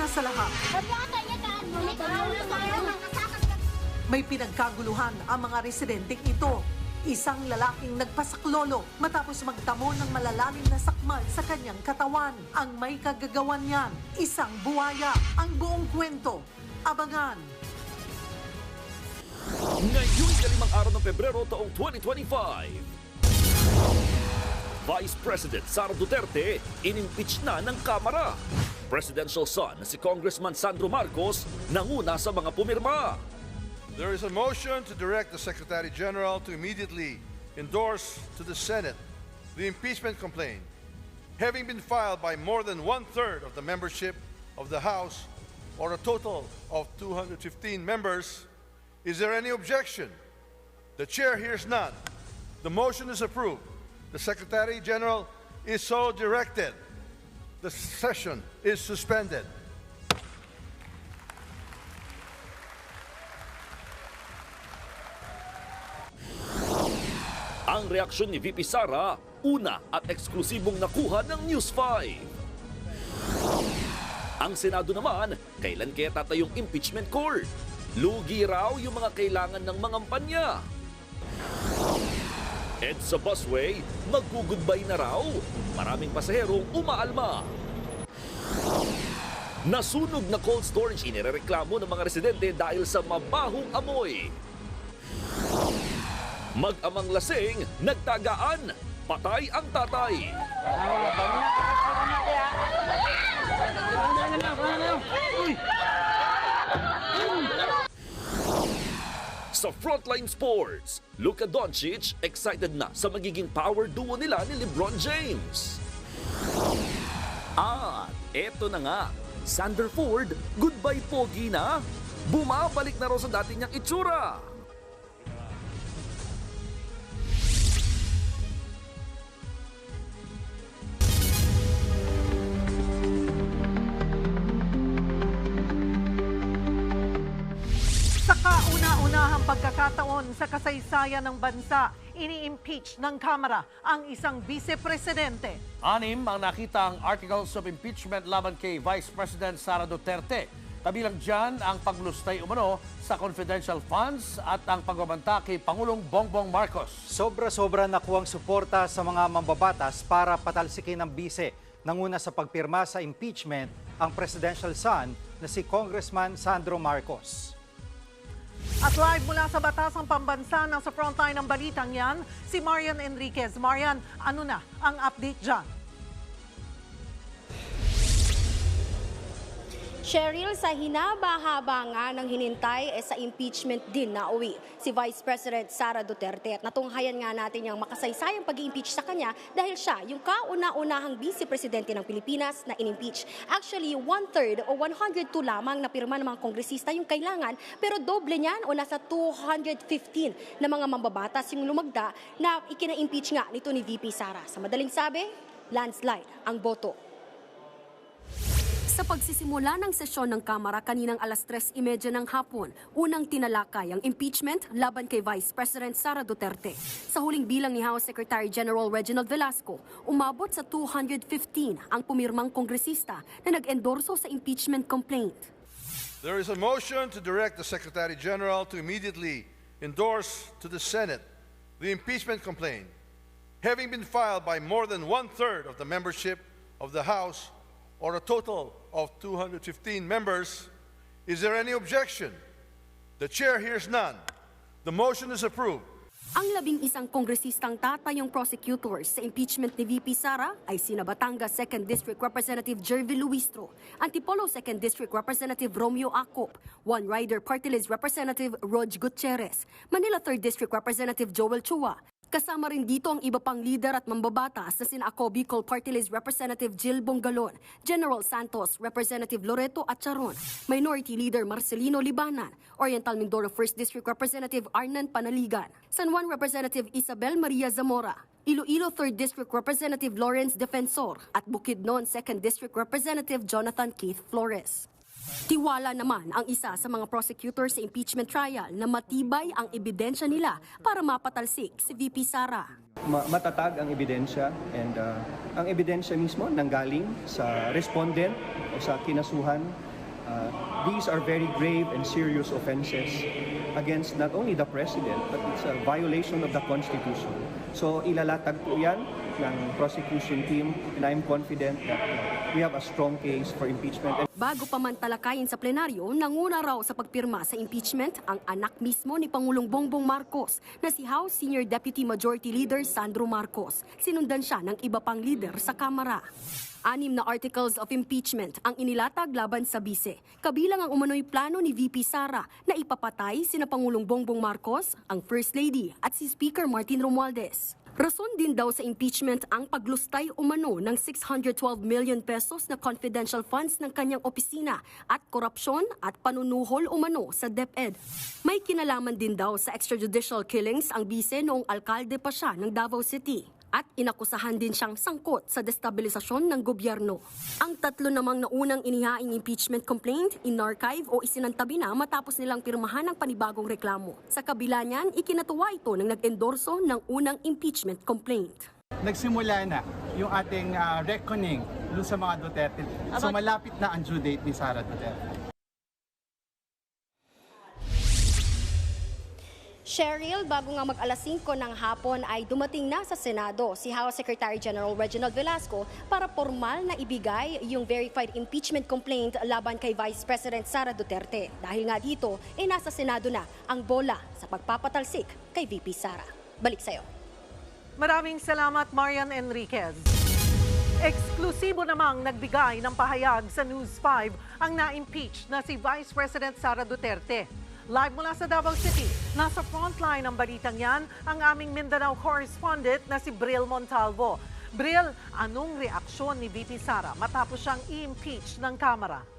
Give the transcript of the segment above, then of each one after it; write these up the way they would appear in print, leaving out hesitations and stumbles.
una sa lahat, may pinagkaguluhan ang mga residenteng ito. Isang lalaking nagpasaklolo matapos magtamo ng malalalim na sakmal sa kanyang katawan. Ang may kagagawan niyan, isang buhaya. Ang buong kwento, abangan. Ngayong ikalimang araw ng Pebrero taong 2025, Vice President Sara Duterte inimpeach na ng Kamara. Presidential son na si Congressman Sandro Marcos nanguna sa mga pumirma. There is a motion to direct the Secretary General to immediately endorse to the Senate the impeachment complaint, having been filed by more than one-third of the membership of the House, or a total of 215 members. Is there any objection? The Chair hears none. The motion is approved. The Secretary General is so directed. The session is suspended. Ang reaksyon ni VP Sara, una at eksklusibong nakuha ng News 5. Ang Senado naman, kailan kaya tatayong impeachment court? Lugi raw yung mga kailangan ng mangampanya. At sa busway, mag-goodbye na raw. Maraming pasaherong umaalma. Nasunog na cold storage inirereklamo ng mga residente dahil sa mabahong amoy. Mag-amang lasing, nagtagaan, patay ang tatay. Sa Frontline Sports, Luka Doncic excited na sa magiging power duo nila ni LeBron James. At eto na nga, Sander Ford, goodbye pogi na. Bumabalik na raw sa dati niyang itsura. Sa kauna-unahang pagkakataon sa kasaysayan ng bansa, ini-impeach ng Kamara ang isang vice-presidente. 6 ang nakitang articles of impeachment laban kay Vice President Sara Duterte. Kabilang dyan ang paglustay umano sa confidential funds at ang pagbabanta kay Pangulong Bongbong Marcos. Sobra-sobra nakuwang suporta sa mga mambabatas para patalsikin ng bise. Nanguna sa pagpirma sa impeachment ang presidential son na si Congressman Sandro Marcos. At live mula sa Batasang Pambansa ng sa frontline ng balitang yan, si Marian Enriquez. Marian, ano na ang update dyan? Cheryl, sa hinaba-haba nga ng hinintay sa impeachment din na uwi si Vice President Sara Duterte. At natunghayan nga natin yung makasaysayang pag-impeach sa kanya dahil siya yung kauna-unahang Vice Presidente ng Pilipinas na in-impeach. Actually, 1/3 o 102 lamang na pirma ng mga kongresista yung kailangan, pero doble niyan o nasa 215 na mga mambabatas yung lumagda na ikina-impeach nga nito ni VP Sara. Sa madaling sabi, landslide ang boto. Sa pagsisimula ng sesyon ng Kamara kaninang alas 3:30 ng hapon, unang tinalakay ang impeachment laban kay Vice President Sara Duterte. Sa huling bilang ni House Secretary General Reginald Velasco, umabot sa 215 ang pumirmang kongresista na nag-endorso sa impeachment complaint. There is a motion to direct the Secretary General to immediately endorse to the Senate the impeachment complaint, having been filed by more than one-third of the membership of the House, or a total of 215 members. Is there any objection? The Chair hears none. The motion is approved. Ang 11 kongresistang tatayong prosecutors sa impeachment ni VP Sara ay sina Batangas 2nd District Representative Jervy Luistro, Antipolo 2nd District Representative Romeo Acop, One Rider Party List Representative Rog Gutierrez, Manila 3rd District Representative Joel Chua. Kasama rin dito ang iba pang lider at mambabatas na sina Ako Bicol Party List Representative Jill Bongalon, General Santos, Representative Loreto Atcharon, Minority Leader Marcelino Libanan, Oriental Mindoro 1st District Representative Arnan Panaligan, San Juan Representative Isabel Maria Zamora, Iloilo 3rd District Representative Lawrence Defensor at Bukidnon 2nd District Representative Jonathan Keith Flores. Tiwala naman ang isa sa mga prosecutors sa impeachment trial na matibay ang ebidensya nila para mapatalsik si VP Sara. Matatag ang ebidensya and ang ebidensya mismo nanggaling sa respondent o sa kinasuhan These are very grave and serious offenses against not only the President, but it's a violation of the Constitution. So ilalatag po yan ng prosecution team, and I'm confident that we have a strong case for impeachment. Bago pa man talakayin sa plenaryo, nanguna raw sa pagpirma sa impeachment ang anak mismo ni Pangulong Bongbong Marcos na si House Senior Deputy Majority Leader Sandro Marcos. Sinundan siya ng iba pang leader sa Kamara. 6 na articles of impeachment ang inilatag laban sa bise. Kabilang ang umano'y plano ni VP Sara na ipapatay sina Pangulong Bongbong Marcos, ang First Lady at si Speaker Martin Romualdez. Rason din daw sa impeachment ang paglustay umano ng 612 million pesos na confidential funds ng kanyang opisina at korupsyon at panunuhol umano sa DepEd. May kinalaman din daw sa extrajudicial killings ang bise noong alkalde pa siya ng Davao City. At inakusahan din siyang sangkot sa destabilisasyon ng gobyerno. Ang 3 namang naunang inihaing impeachment complaint, in-archive o isinantabi na matapos nilang pirmahan ng panibagong reklamo. Sa kabila niyan, ikinatuwa ito ng nag-endorso ng unang impeachment complaint. Nagsimula na yung ating reckoning dun sa mga Duterte. So malapit na ang due date ni Sara Duterte. Cheryl, bago nga mag-alas 5 ng hapon ay dumating na sa Senado si House Secretary General Reginald Velasco para formal na ibigay yung verified impeachment complaint laban kay Vice President Sara Duterte. Dahil nga dito, nasa Senado na ang bola sa pagpapatalsik kay VP Sara. Balik sa'yo. Maraming salamat, Marian Enriquez. Eksklusibo namang nagbigay ng pahayag sa News 5 ang na-impeach na si Vice President Sara Duterte. Live mula sa Davao City, nasa frontline ng balitang yan ang aming Mindanao correspondent na si Bril Montalvo. Bril, anong reaksyon ni VP Sara matapos siyang i-impeach ng Kamara?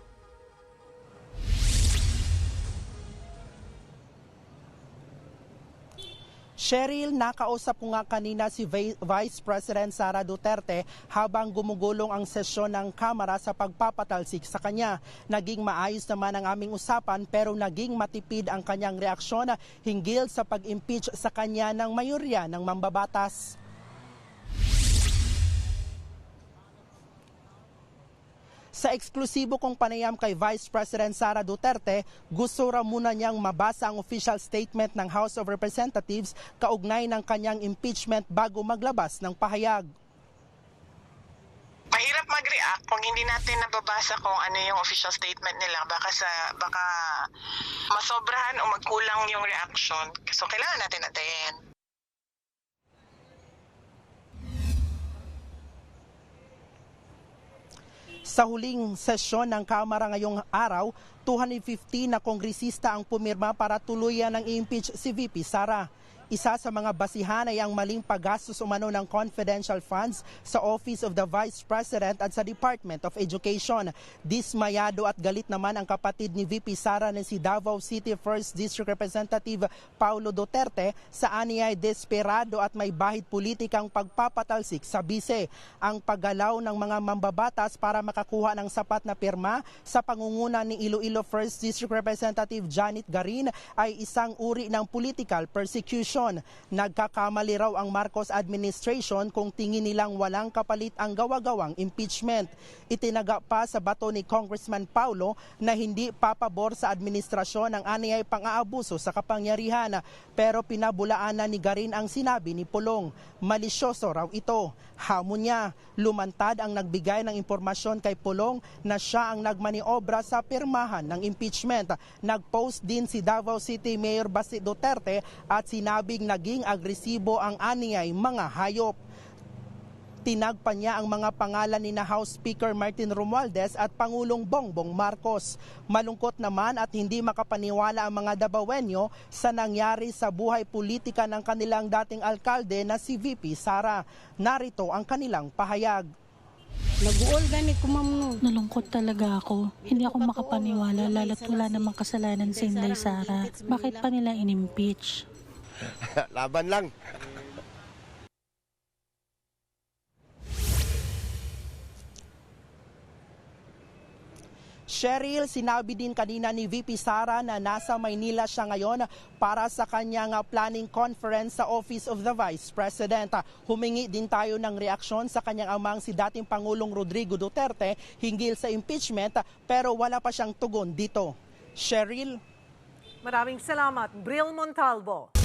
Cheryl, nakausap ko nga kanina si Vice President Sara Duterte habang gumugulong ang sesyon ng Kamara sa pagpapatalsik sa kanya. Naging maayos naman ang aming usapan pero naging matipid ang kanyang reaksyon hinggil sa pag-impeach sa kanya ng mayorya ng mambabatas. Sa eksklusibo kong panayam kay Vice President Sara Duterte, gusto raw muna niyang mabasa ang official statement ng House of Representatives kaugnay ng kanyang impeachment bago maglabas ng pahayag. Mahirap mag-react kung hindi natin nababasa kung ano yung official statement nila. Baka masobrahan o magkulang yung reaction. So kailangan natin natin. Sa huling sesyon ng Kamara ngayong araw, 250 na kongresista ang pumirma para tuluyan ng i-impeach si VP Sara. Isa sa mga basihan ay ang maling paggastos umano ng confidential funds sa Office of the Vice President at sa Department of Education. Dismayado at galit naman ang kapatid ni VP Sara na si Davao City 1st District Representative Paulo Duterte sa aniyay desperado at may bahid politikang pagpapatalsik sa bise. Ang paggalaw ng mga mambabatas para makakuha ng sapat na pirma sa pangunguna ni Iloilo 1st District Representative Janet Garin ay isang uri ng political persecution. Nagkakamali raw ang Marcos administration kung tingin nilang walang kapalit ang gawa-gawang impeachment. Itinaga pa sa bato ni Congressman Paulo na hindi papabor sa administrasyon ang aniyay pang-aabuso sa kapangyarihan. Pero pinabulaan na ni Garin ang sinabi ni Pulong. Malisyoso raw ito. Hamon niya, lumantad ang nagbigay ng impormasyon kay Pulong na siya ang nagmaniobra sa pirmahan ng impeachment. Nag-post din si Davao City Mayor Basit Duterte at sinabing naging agresibo ang aniyay mga hayop. Tinagpa niya ang mga pangalan ni House Speaker Martin Romualdez at Pangulong Bongbong Marcos. Malungkot naman at hindi makapaniwala ang mga Davaoenyo sa nangyari sa buhay politika ng kanilang dating alkalde na si VP Sara. Narito ang kanilang pahayag. Nag-uol gani ko, ma'am. Nalungkot talaga ako. Hindi ako makapaniwala lalo't wala namang kasalanan si Inday Sara. Bakit pa nila in-impeach? Laban lang. Cheryl, sinabi din kanina ni VP Sara na nasa Maynila siya ngayon para sa kanyang planning conference sa Office of the Vice President. Humingi din tayo ng reaksyon sa kanyang amang si dating Pangulong Rodrigo Duterte hinggil sa impeachment pero wala pa siyang tugon dito. Cheryl? Maraming salamat, Bril Montalvo.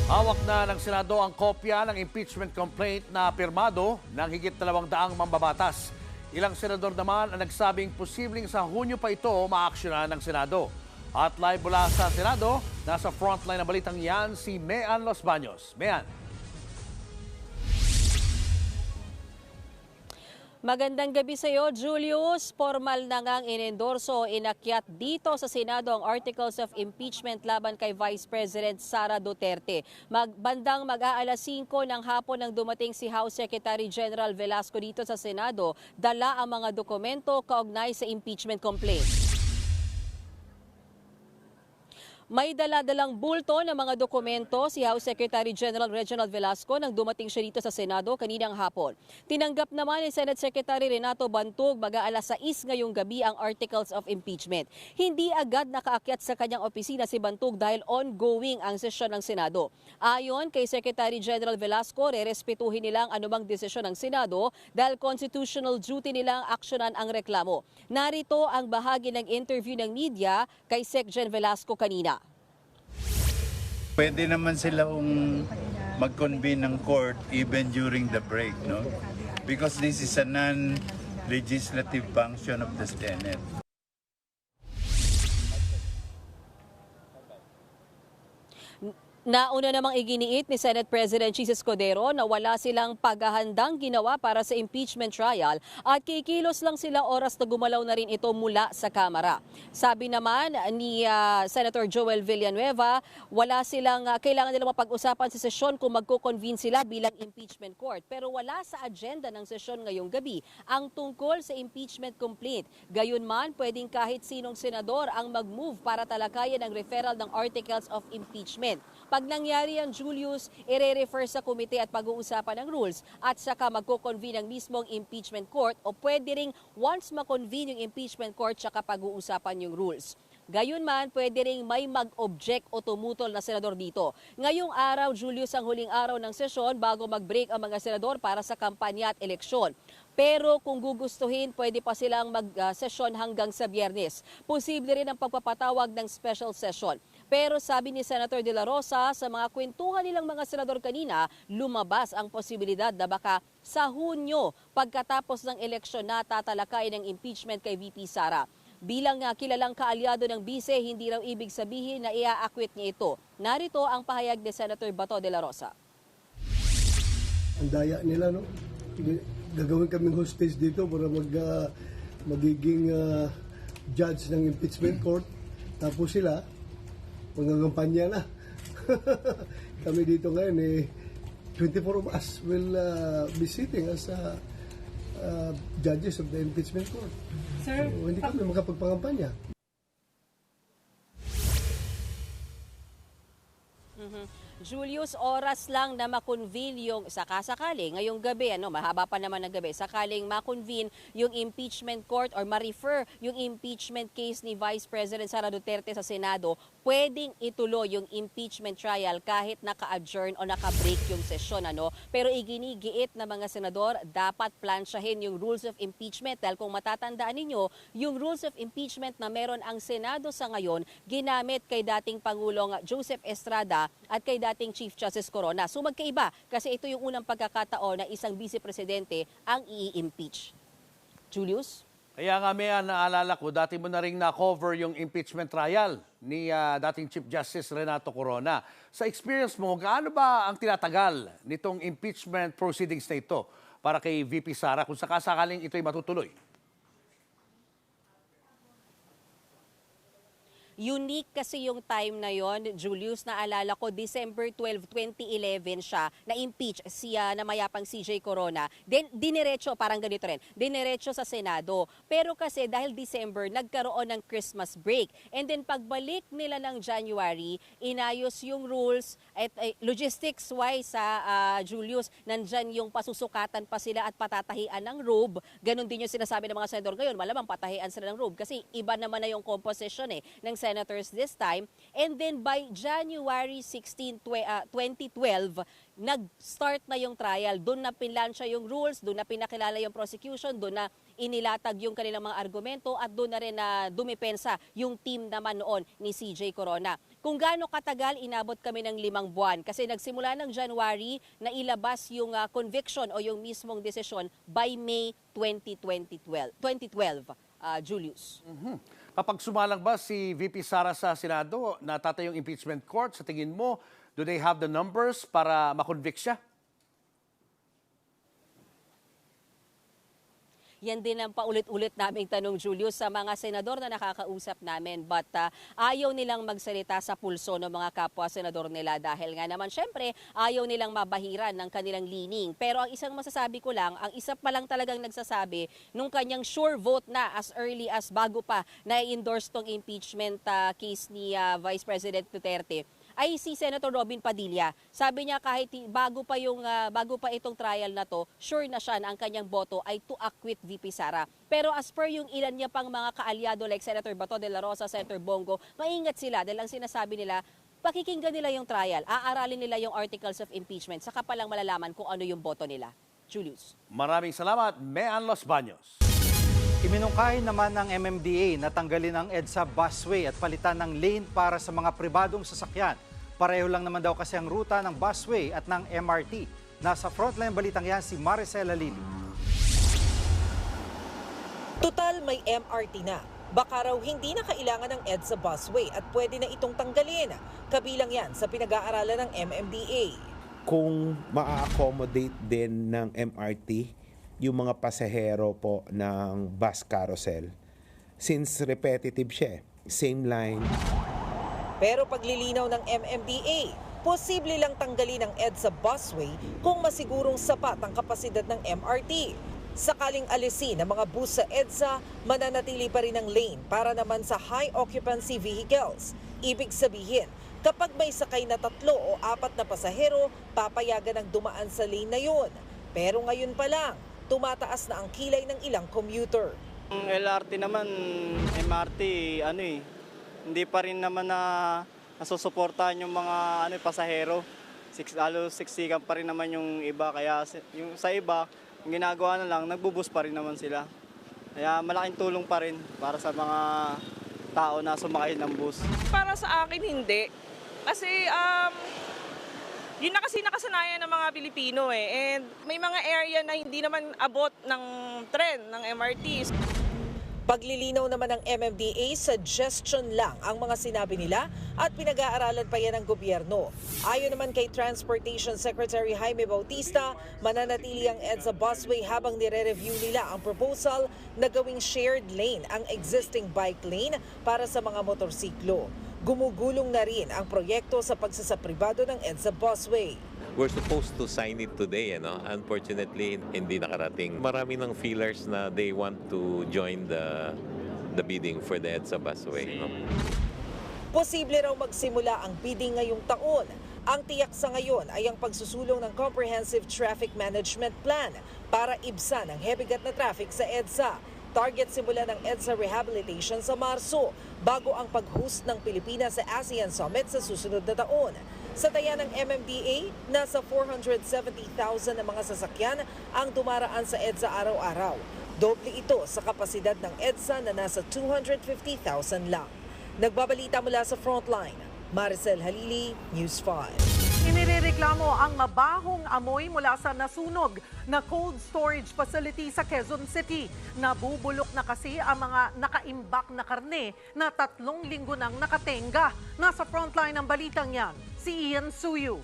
Hawak na ng Senado ang kopya ng impeachment complaint na pirmado ng higit 200 mambabatas. Ilang senador naman ang nagsabing posibleng sa Hunyo pa ito maaksyonan ng Senado. At live mula sa Senado, nasa frontline ng balitang yan si Mean Los Baños. Mean. Magandang gabi sa iyo, Julius. Formal na ngang inendorso inakyat dito sa Senado ang Articles of Impeachment laban kay Vice President Sara Duterte. Bandang mag-aalas 5 ng hapon nang dumating si House Secretary General Velasco dito sa Senado, dala ang mga dokumento kaugnay sa impeachment complaint. May dala-dalang bulto ng mga dokumento si House Secretary General Reginald Velasco nang dumating siya dito sa Senado kaninang hapon. Tinanggap naman ni Senate Secretary Renato Bantog mag-aalas 6 ngayong gabi ang Articles of Impeachment. Hindi agad nakaakyat sa kanyang opisina si Bantog dahil ongoing ang sesyon ng Senado. Ayon kay Secretary General Velasco, rerespetuhin nila ang anumang desisyon ng Senado dahil constitutional duty nilang aksyonan ang reklamo. Narito ang bahagi ng interview ng media kay Sec Gen Velasco kanina. Pwede naman silang mag-convene ng court even during the break, no? Because this is a non-legislative function of the Senate. Nauna namang iginiit ni Senate President Jesus Codero na wala silang paghahandang ginawa para sa impeachment trial at kikilos lang sila oras na gumalaw na rin ito mula sa Kamara. Sabi naman ni Senator Joel Villanueva, kailangan nilang mapag-usapan sa sesyon kung magko-convene sila bilang impeachment court. Pero wala sa agenda ng sesyon ngayong gabi ang tungkol sa impeachment complaint. Gayunman, pwedeng kahit sinong senador ang mag-move para talakayan ang referral ng articles of impeachment. Pag nangyari yan, Julius, ire-refer sa komite at pag-uusapan ng rules at saka magko-convene ang mismong impeachment court o pwede ring once ma-convene yung impeachment court saka pag-uusapan yung rules. Gayunman, pwede ring may mag-object o tumutol na senador dito. Ngayong araw, Julius, ang huling araw ng sesyon bago mag-break ang mga senador para sa kampanya at eleksyon. Pero kung gugustuhin, pwede pa silang mag-sesyon hanggang sa Biyernes. Posible rin ang pagpapatawag ng special session. Pero sabi ni Senator De La Rosa, sa mga kwentuhan nilang mga senador kanina, lumabas ang posibilidad na baka sa Hunyo, pagkatapos ng eleksyon na tatalakay ng impeachment kay VP Sara. Bilang kilalang kaalyado ng bise, hindi raw ibig sabihin na ia-acquit niya ito. Narito ang pahayag ni Senator Bato De La Rosa. Ang daya nila, no? Gagawin kaming hostage dito para magiging judge ng impeachment court. Tapos sila, magkakampanya na. Kami dito ngayon, 24 of us will be sitting as judges of the impeachment court. Sir, so, hindi kami makapagpangampanya. Julius, oras lang na makonvene yung sakasakali ngayong gabi, mahaba pa naman ng gabi, sakaling makonvene yung impeachment court or ma-refer yung impeachment case ni Vice President Sara Duterte sa Senado, pwedeng ituloy yung impeachment trial kahit naka-adjourn o naka-break yung sesyon. Pero iginigiit na mga senador, dapat plansyahin yung rules of impeachment dahil kung matatandaan ninyo, yung rules of impeachment na meron ang Senado sa ngayon, ginamit kay dating Pangulong Joseph Estrada at kay dating Chief Justice Corona. So magkaiba kasi ito yung unang pagkakataon na isang vice-presidente ang i-impeach. Julius? Kaya nga naalala ko, dati mo na rin na-cover yung impeachment trial ni dating Chief Justice Renato Corona. Sa experience mo, gaano ba ang tinatagal nitong impeachment proceedings na ito para kay VP Sara kung sakasakaling ito'y matutuloy? Unique kasi yung time na yon, Julius, naalala ko, December 12, 2011 siya na-impeach siya na mayapang CJ Corona. Then, diniretso, parang ganito rin, diniretso sa Senado. Pero kasi dahil December, nagkaroon ng Christmas break. And then, pagbalik nila ng January, inayos yung rules at logistics-wise sa Julius, nandyan yung pasusukatan pa sila at patatahian ng robe. Ganon din yung sinasabi ng mga senador ngayon, malamang patahian sila ng robe kasi iba naman na yung composition ng senators this time. And then by January 16, 2012, nag-start na yung trial. Doon na pinlansya yung rules, doon na pinakilala yung prosecution, doon na inilatag yung kanilang mga argumento at doon na rin na dumipensa yung team naman noon ni CJ Corona. Kung gaano katagal, inabot kami ng 5 buwan kasi nagsimula ng January na ilabas yung conviction o yung mismong desisyon by May 2012, Julius. Kapag sumalang ba si VP Sara sa Senado, natatay yung impeachment court, sa tingin mo, do they have the numbers para makonvict siya? Yan din ang paulit-ulit naming tanong, Julius, sa mga senador na nakakausap namin. But ayaw nilang magsalita sa pulso ng mga kapwa-senador nila dahil nga naman, syempre, ayaw nilang mabahiran ng kanilang leaning. Pero ang isang masasabi ko lang, ang isa pa lang talagang nagsasabi, nung kanyang sure vote na as early as bago pa na-endorse tong impeachment case ni Vice President Duterte, ay si Senator Robin Padilla. Sabi niya kahit bago pa itong trial na to, sure na siya na ang kanyang boto ay to acquit VP Sara. Pero as per yung ilan niya pang mga kaalyado like Senator Bato de la Rosa, Senator Bongo, maingat sila dahil ang sinasabi nila, pakikinggan nila yung trial, aaralin nila yung articles of impeachment, saka palang malalaman kung ano yung boto nila. Julius. Maraming salamat, Mean Los Baños. Iminungkahi naman ng MMDA na tanggalin ang EDSA busway at palitan ng lane para sa mga pribadong sasakyan. Pareho lang naman daw kasi ang ruta ng busway at ng MRT. Nasa frontline balitang yan si Maricel Halili. Total may MRT na. Baka raw hindi na kailangan ng EDSA busway at pwede na itong tanggalin. Kabilang yan sa pinag-aaralan ng MMDA. Kung ma-accommodate din ng MRT yung mga pasahero po ng bus carousel, since repetitive siya, same line. Pero paglilinaw ng MMDA, posible lang tanggalin ang EDSA busway kung masigurong sapat ang kapasidad ng MRT. Sakaling alisin ang mga bus sa EDSA, mananatili pa rin ang lane para naman sa high occupancy vehicles. Ibig sabihin, kapag may sakay na 3 o 4 na pasahero, papayagan ang dumaan sa lane na yun. Pero ngayon pa lang, tumataas na ang kilay ng ilang commuter. Ang LRT naman, MRT, hindi pa rin naman nasusuportahan yung mga pasahero. Siksikan pa rin naman yung iba. Kaya yung sa iba, yung ginagawa na lang, nagbubus pa rin naman sila. Kaya malaking tulong pa rin para sa mga tao na sumakay ng bus. Para sa akin, hindi. Kasi yun na kasi nakasanayan ng mga Pilipino eh. And may mga area na hindi naman abot ng tren, ng MRT. Paglilinaw naman ng MMDA, suggestion lang ang mga sinabi nila at pinag-aaralan pa yan ng gobyerno. Ayon naman kay Transportation Secretary Jaime Bautista, mananatili ang EDSA busway habang nire-review nila ang proposal na gawing shared lane ang existing bike lane para sa mga motorsiklo. Gumugulong na rin ang proyekto sa pagsasapribado ng EDSA busway. We're supposed to sign it today, Unfortunately, hindi nakarating. Marami ng feelers na they want to join the bidding for the EDSA busway. Posible raw magsimula ang bidding ngayong taon. Ang tiyak sa ngayon ay ang pagsusulong ng Comprehensive Traffic Management Plan para ibsan ang hebigat na traffic sa EDSA. Target simula ng EDSA rehabilitation sa Marso bago ang pag-host ng Pilipinas sa ASEAN Summit sa susunod na taon. Sa taya ng MMDA, nasa 470,000 na mga sasakyan ang dumaraan sa EDSA araw-araw. Doble ito sa kapasidad ng EDSA na nasa 250,000 lang. Nagbabalita mula sa Frontline, Maricel Halili, News 5. Inirereklamo ang mabahong amoy mula sa nasunog na cold storage facility sa Quezon City. Nabubulok na kasi ang mga nakaimbak na karne na 3 linggo nang nakatenga. Nasa frontline ng balitang yan, si Ian Suyu.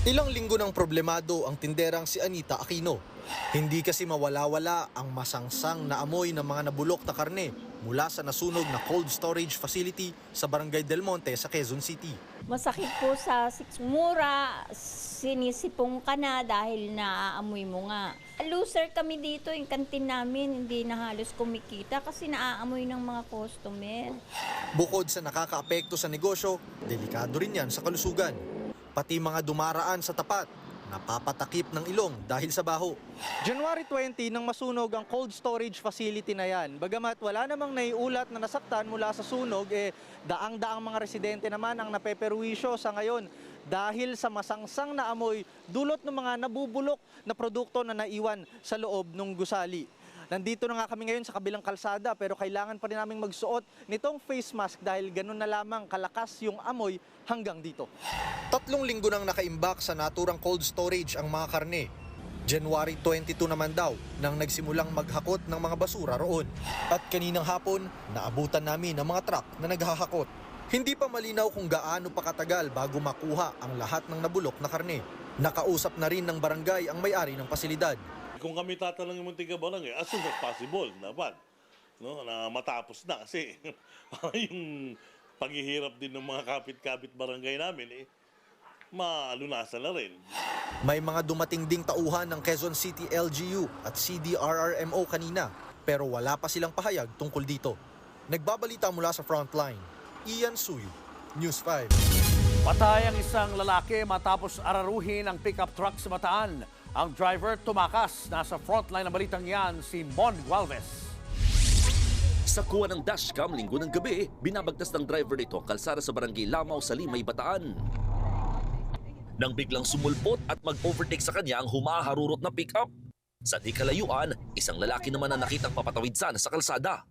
Ilang linggo ng problemado ang tinderang si Anita Aquino. Hindi kasi mawala-wala ang masangsang na amoy ng mga nabulok na karne mula sa nasunog na cold storage facility sa Barangay Del Monte sa Quezon City. Masakit po sa sikmura, sinisipong ka na dahil naaamoy mo nga. Loser kami dito, yung kantin namin hindi na halos kumikita kasi naaamoy ng mga customer. Bukod sa nakakaapekto sa negosyo, delikado rin yan sa kalusugan. Pati mga dumaraan sa tapat, napapatakip ng ilong dahil sa baho. January 20 nang masunog ang cold storage facility na yan. Bagamat wala namang naiulat na nasaktan mula sa sunog, daang-daang mga residente naman ang napeperwisyo sa ngayon dahil sa masangsang na amoy dulot ng mga nabubulok na produkto na naiwan sa loob ng gusali. Nandito na nga kami ngayon sa kabilang kalsada pero kailangan pa rin naming magsuot nitong face mask dahil ganun na lamang kalakas yung amoy hanggang dito. 3 linggo nang nakaimbak sa naturang cold storage ang mga karne. January 22 naman daw nang nagsimulang maghakot ng mga basura roon. At kaninang hapon, naabutan namin ang mga truck na naghahakot. Hindi pa malinaw kung gaano pa katagal bago makuha ang lahat ng nabulok na karne. Nakausap na rin ng barangay ang may-ari ng pasilidad. Kung kami tatanungin mo tiga-barangay, as soon as possible naman, no, na matapos na kasi yung paghihirap din ng mga kapit-kapit barangay namin, maalunasan na rin. May mga dumating ding tauhan ng Quezon City LGU at CDRRMO kanina, pero wala pa silang pahayag tungkol dito. Nagbabalita mula sa frontline, Ian Suyu, News 5. Patay ang isang lalaki matapos araruhin ang pickup truck sa Bataan. Ang driver tumakas. Nasa frontline ng balitang yan si Mon Gualvez. Sa kuha ng dashcam linggo ng gabi, binabagtas ng driver nito kalsada sa barangay Lamaw sa Limay, Bataan. Nang biglang sumulpot at mag-overtake sa kanya ang humaharurot na pickup. Sa di kalayuan, isang lalaki naman na nakitang papatawid sana sa kalsada.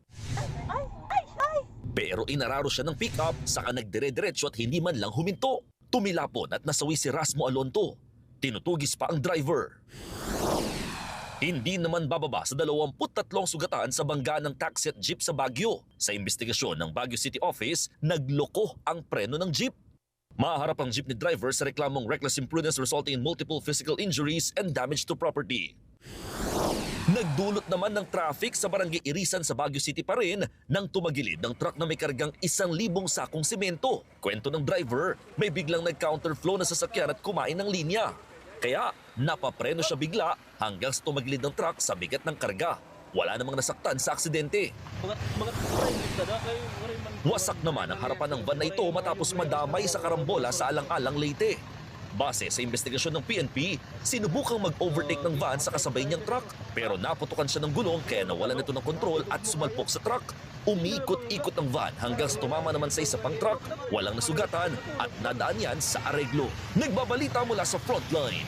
Pero inararo siya ng pickup, saka nagdire-diretso at hindi man lang huminto. Tumilapon at nasawi si Rasmo Alonto. Tinutugis pa ang driver. Hindi naman bababa sa 23 sugatan sa bangga ng taxi at jeep sa Baguio. Sa investigasyon ng Baguio City Office, nagloko ang preno ng jeep. Maharap ang jeepney driver sa reklamong reckless imprudence resulting in multiple physical injuries and damage to property. Nagdulot naman ng traffic sa barangay Irisan sa Baguio City pa rin nang tumagilid ng truck na may kargang 1,000 sakong simento. Kwento ng driver, may biglang nag-counterflow na sasakyan at kumain ng linya. Kaya napapreno siya bigla hanggang sa tumagilid ng truck sa bigat ng karga. Wala namang nasaktan sa aksidente. Wasak naman ang harapan ng van na ito matapos madamay sa karambola sa Alang-Alang, Leyte. Base sa investigasyon ng PNP, sinubukang mag-overtake ng van sa kasabay niyang truck pero naputukan siya ng gulong kaya nawalan ito ng kontrol at sumalpok sa truck. Umiikot-ikot ang van hanggang sa tumama naman sa isa pang truck, walang nasugatan at nadaan yan sa areglo. Nagbabalita mula sa frontline,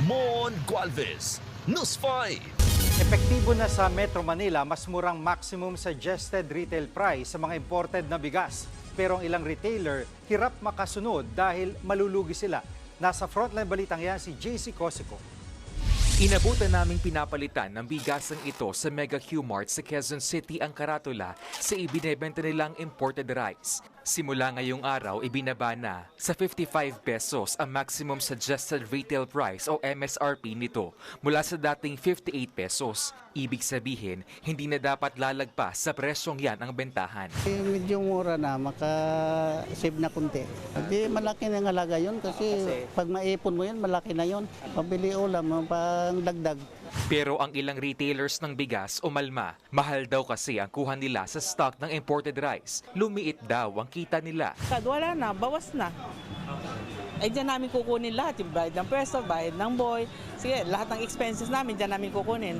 Mon Gualvez, News 5. Epektibo na sa Metro Manila, mas murang maximum suggested retail price sa mga imported na bigas. Pero ang ilang retailer hirap makasunod dahil malulugi sila. Nasa frontline balitang yan si JC Cosico. Inabutan naming pinapalitan ng bigasang ito sa Mega Q-Mart sa Quezon City ang karatula sa ibinebenta nilang imported rice. Simula ngayong araw, ibinaba na sa 55 pesos ang maximum suggested retail price o MSRP nito mula sa dating 58 pesos. Ibig sabihin, hindi na dapat lalagpas sa presyong yan ang bentahan. Medyo mura na, maka-save na kunti. Hindi malaki na ang halaga yun kasi pag maipon mo yun, malaki na yun. Pabili ulam, pang dagdag. Pero ang ilang retailers ng bigas umalma. Mahal daw kasi ang kuha nila sa stock ng imported rice. Lumiit daw ang kita nila. Wala na, bawas na. Ay dyan namin kukunin lahat. Yung bayad ng pwesto, bayad ng boy. Sige, lahat ng expenses namin dyan namin kukunin.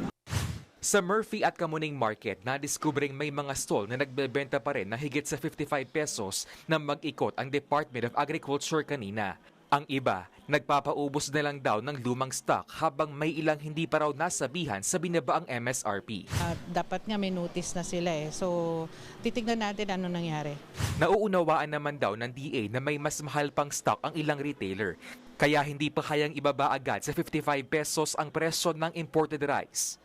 Sa Murphy at Kamuning Market, nadiskubring may mga stall na nagbebenta pa rin na higit sa 55 pesos na mag-ikot ang Department of Agriculture kanina. Ang iba, nagpapaubos na lang daw ng lumang stock habang may ilang hindi pa raw nasabihan sa binabaang MSRP. Dapat nga may notice na sila So, titignan natin ano nangyari. Nauunawaan naman daw ng DA na may mas mahal pang stock ang ilang retailer. Kaya hindi pa kayang ibaba agad sa 55 pesos ang presyo ng imported rice.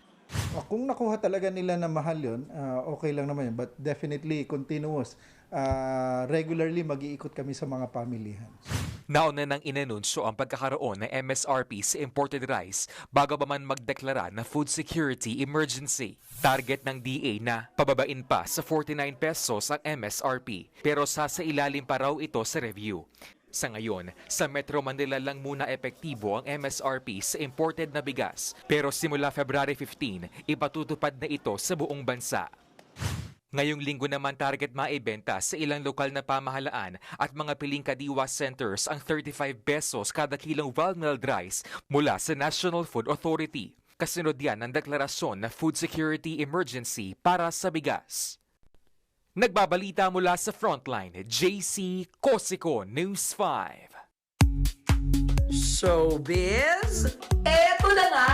Kung nakuha talaga nila na mahal yun, okay lang naman yun. But definitely, continuous. Regularly, mag-iikot kami sa mga pamilihan. Nauna nang inanunsyo ang pagkakaroon ng MSRP sa imported rice bago pa man magdeklara na food security emergency. Target ng DA na pababain pa sa 49 pesos ang MSRP pero sasailalim pa raw ito sa review. Sa ngayon, sa Metro Manila lang muna epektibo ang MSRP sa imported na bigas pero simula February 15, ipatutupad na ito sa buong bansa. Ngayong linggo naman target maibenta sa ilang lokal na pamahalaan at mga piling kadiwa centers ang 35 pesos kada kilong well-milled rice mula sa National Food Authority. Kasunod yan ang deklarasyon na food security emergency para sa bigas. Nagbabalita mula sa Frontline, JC Cosico, News 5. Showbiz, eto na nga!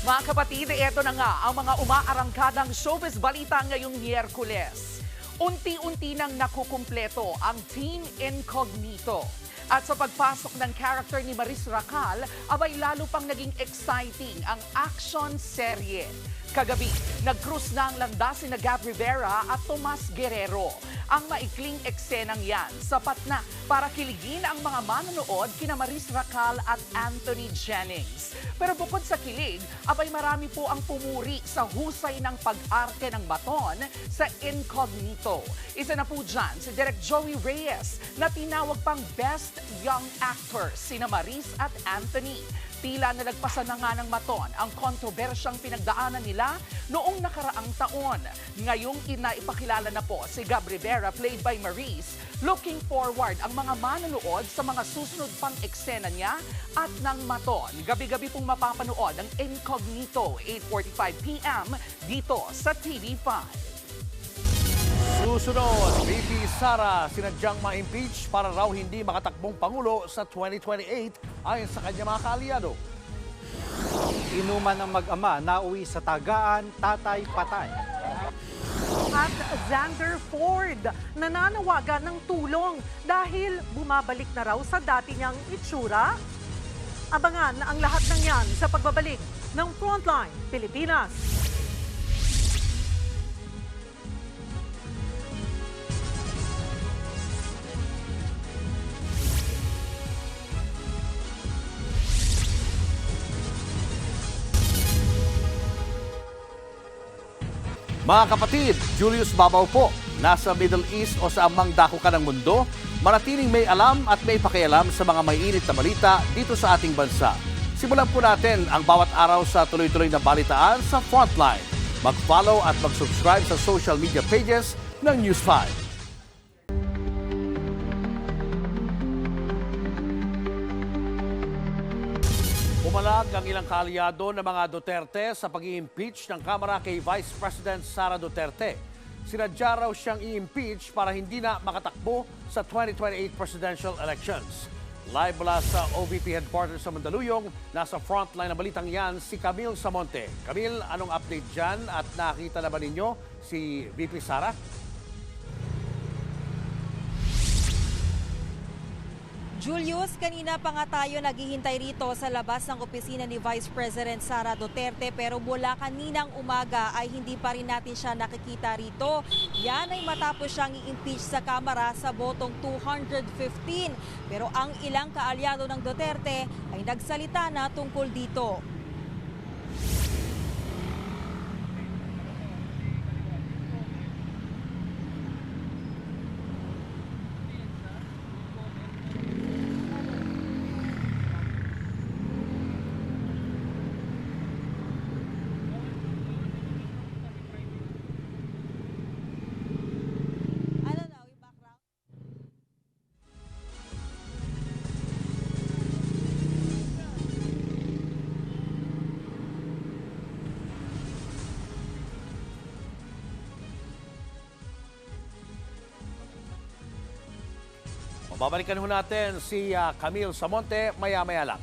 Mga kapatid, eto na nga ang mga umaarangkadang showbiz balita ngayong Miyerkules. Unti-unti nang nakukumpleto ang Team Incognito. At sa pagpasok ng character ni Maris Racal, abay lalo pang naging exciting ang action serye. Kagabi, nag-cruise na ang landas na Gab Rivera at Tomas Guerrero. Ang maikling eksenang yan, sapat na para kiligin ang mga manonood kina Maris Racal at Anthony Jennings. Pero bukod sa kilig, abay marami po ang pumuri sa husay ng pag-arte ng baton sa Incognito. Isa na po dyan si Direk Joey Reyes na tinawag pang Best Young Actors sina Maris at Anthony. Tila nalagpasan na nga ng maton ang kontrobersyang pinagdaanan nila noong nakaraang taon. Ngayong inaipakilala na po si Gab Rivera played by Maris. Looking forward ang mga manonood sa mga susunod pang eksena niya at ng maton. Gabi-gabi pong mapapanood ang Incognito, 8:45 p.m. dito sa TV5. Susunod, VP Sara sinadyang ma-impeach para raw hindi makatakbong Pangulo sa 2028 ayon sa kanya mga kaalyado. Inuman ng mag-ama, nauwi sa tagaan, tatay patay. At Xander Ford nananawagan ng tulong dahil bumabalik na raw sa dati niyang itsura. Abangan ang lahat ng yan sa pagbabalik ng Frontline Pilipinas. Mga kapatid, Julius Babaw po. Nasa Middle East o sa amang dako ka ng mundo, manatiling may alam at may pakialam sa mga mainit na balita dito sa ating bansa. Simulan po natin ang bawat araw sa tuloy-tuloy na balitaan sa Frontline. Mag-follow at mag-subscribe sa social media pages ng News 5. Umalag ang ilang kaalyado ng mga Duterte sa pag-i-impeach ng Kamara kay Vice President Sara Duterte. Sinadya raw siyang i-impeach para hindi na makatakbo sa 2028 presidential elections. Live mula sa OVP headquarters sa Mandaluyong, nasa frontline na balitang yan si Camille Samonte. Camille, anong update dyan at nakita na ba ninyo si VP Sara? Julius, kanina pa nga tayo naghihintay rito sa labas ng opisina ni Vice President Sara Duterte pero mula kaninang umaga ay hindi pa rin natin siya nakikita rito. Yan ay matapos siyang i-impeach sa Kamara sa botong 215. Pero ang ilang kaalyado ng Duterte ay nagsalita na tungkol dito. Babalikan ho natin si Camille Samonte maya-maya lang.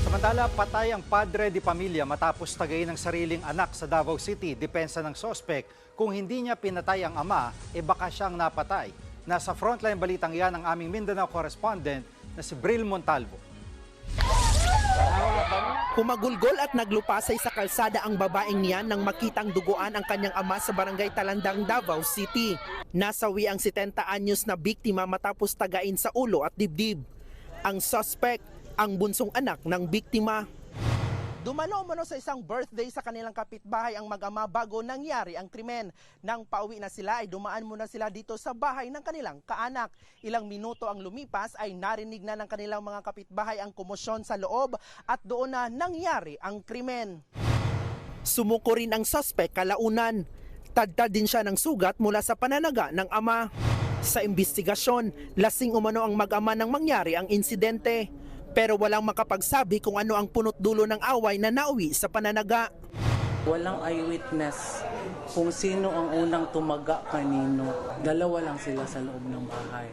Samantala, patay ang padre de pamilya matapos tagayin ng sariling anak sa Davao City. Depensa ng sospek, kung hindi niya pinatay ang ama, baka siyang napatay. Nasa frontline balitang yan ang aming Mindanao correspondent na si Bril Montalvo. Humagulgol at naglupasay sa kalsada ang babaeng niyan nang makitang duguan ang kanyang ama sa barangay Talandang, Davao City. Nasawi ang 70 anyos na biktima matapos tagain sa ulo at dibdib. Ang suspect, ang bunsong anak ng biktima. Dumalo umano sa isang birthday sa kanilang kapitbahay ang mag-ama bago nangyari ang krimen. Nang pauwi na sila ay dumaan muna sila dito sa bahay ng kanilang kaanak. Ilang minuto ang lumipas ay narinig na ng kanilang mga kapitbahay ang komosyon sa loob at doon na nangyari ang krimen. Sumuko rin ang suspect kalaunan. Tadtad din siya ng sugat mula sa pananaga ng ama. Sa investigasyon, lasing umano ang mag-ama nang mangyari ang insidente. Pero walang makapagsabi kung ano ang punot dulo ng away na nauwi sa pananaga. Walang eyewitness kung sino ang unang tumaga kanino. Dalawa lang sila sa loob ng bahay.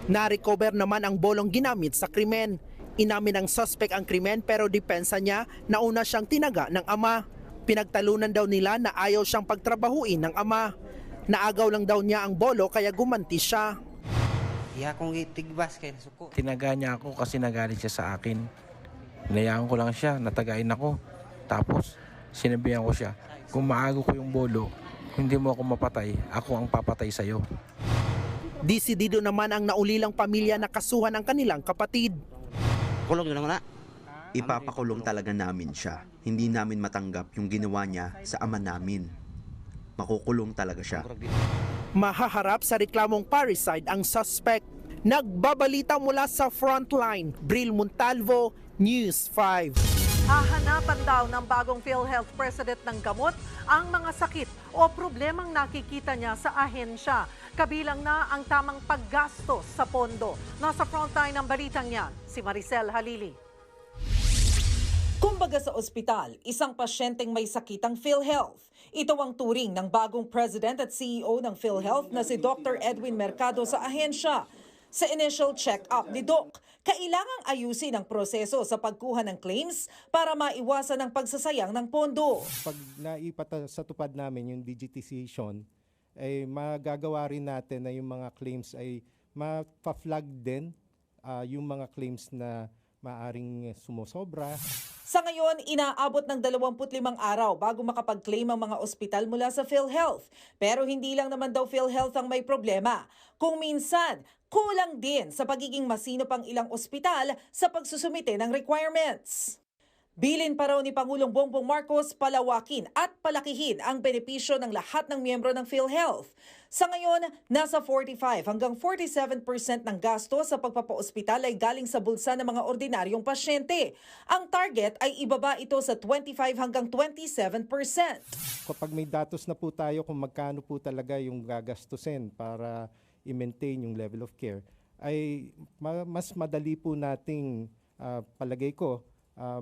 Na-recover naman ang bolong ginamit sa krimen. Inamin ng suspect ang krimen pero depensa niya na una siyang tinaga ng ama. Pinagtalunan daw nila na ayaw siyang pagtrabahuin ng ama. Naagaw lang daw niya ang bolo kaya gumanti siya. Iya kong itigbas kay nasuko. Tinaga niya ako kasi nagalit siya sa akin. Hinayaan ko lang siya, natagain ako. Tapos sinabihan ko siya, kung maago ko yung bolo, hindi mo ako mapatay, ako ang papatay sa'yo. Desidido naman ang naulilang pamilya na kasuhan ang kanilang kapatid. Kulong yun na. Ipapakulong talaga namin siya. Hindi namin matanggap yung ginawa niya sa ama namin. Makukulong talaga siya. Mahaharap sa reklamong parricide ang suspect. Nagbabalita mula sa frontline, Bril Montalvo, News 5. Hahanapan daw ng bagong PhilHealth President ng gamot ang mga sakit o problemang nakikita niya sa ahensya. Kabilang na ang tamang paggastos sa pondo. Nasa frontline ng balitang yan, si Maricel Halili. Kumbaga sa ospital, isang pasyenteng may sakit ang PhilHealth. Ito ang turing ng bagong President at CEO ng PhilHealth na si Dr. Edwin Mercado sa ahensya. Sa initial check-up ni Doc, kailangang ayusin ang proseso sa pagkuha ng claims para maiwasan ang pagsasayang ng pondo. Pag naipatupad namin yung digitization, ay magagawa rin natin na yung mga claims ay mapa-flag din yung mga claims na maaring sumusobra. Sa ngayon, inaabot ng 25 araw bago makapag-claim ang mga ospital mula sa PhilHealth. Pero hindi lang naman daw PhilHealth ang may problema. Kung minsan, kulang din sa pagiging masinop ang ilang ospital sa pagsusumite ng requirements. Bilin pa raw ni Pangulong Bongbong Marcos palawakin at palakihin ang benepisyo ng lahat ng miyembro ng PhilHealth. Sa ngayon, nasa 45 hanggang 47% ng gasto sa pagpapaospital ay galing sa bulsa ng mga ordinaryong pasyente. Ang target ay ibaba ito sa 25 hanggang 27%. Kapag may datos na po tayo kung magkano po talaga yung gagastusin para i-maintain yung level of care, ay mas madali po nating palagay ko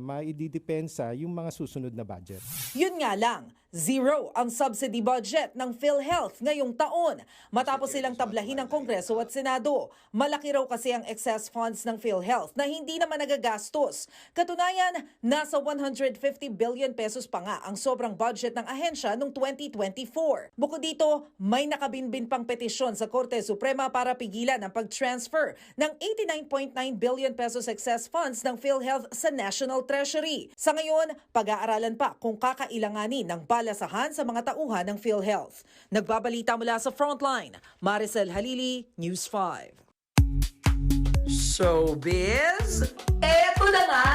maididepensa yung mga susunod na budget. Yun nga lang, zero ang subsidy budget ng PhilHealth ngayong taon matapos silang tablahin ng Kongreso at Senado. Malaki raw kasi ang excess funds ng PhilHealth na hindi naman nagagastos. Katunayan, nasa 150 billion pesos pa nga ang sobrang budget ng ahensya noong 2024. Bukod dito, may nakabinbin pang petisyon sa Korte Suprema para pigilan ang pag-transfer ng 89.9 billion pesos excess funds ng PhilHealth sa National Treasury. Sa ngayon, pag-aaralan pa kung kakailanganin ng balasahan sa mga tauhan ng PhilHealth. Nagbabalita mula sa Frontline, Maricel Halili, News 5. Showbiz, eto na nga!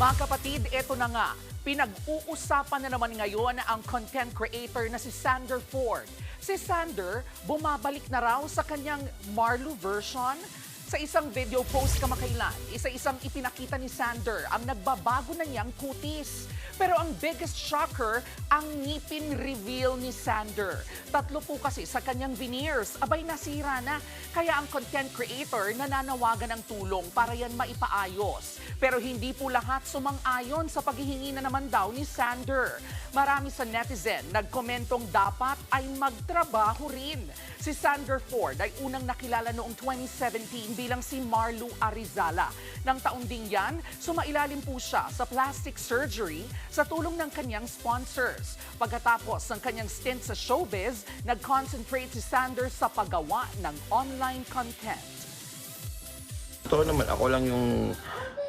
Mga kapatid, eto na nga. Pinag-uusapan na naman ngayon ang content creator na si Sander Ford. Si Sander, bumabalik na raw sa kanyang Marlo version. Sa isang video post kamakailan, isa-isang ipinakita ni Sander ang nagbabago na niyang kutis. Pero ang biggest shocker, ang ngipin reveal ni Sander. 3 po kasi sa kanyang veneers. Abay, nasira na. Kaya ang content creator nananawagan ng tulong para yan maipaayos. Pero hindi po lahat sumang-ayon sa paghihingi na naman daw ni Sander. Marami sa netizen nagkomentong dapat ay magtrabaho rin. Si Sander Ford ay unang nakilala noong 2017 bilang si Marlo Arizala. Nang taong ding yan, sumailalim po siya sa plastic surgery sa tulong ng kanyang sponsors. Pagkatapos ng kanyang stint sa showbiz, nag-concentrate si Sander sa paggawa ng online content. Totoo naman, ako lang yung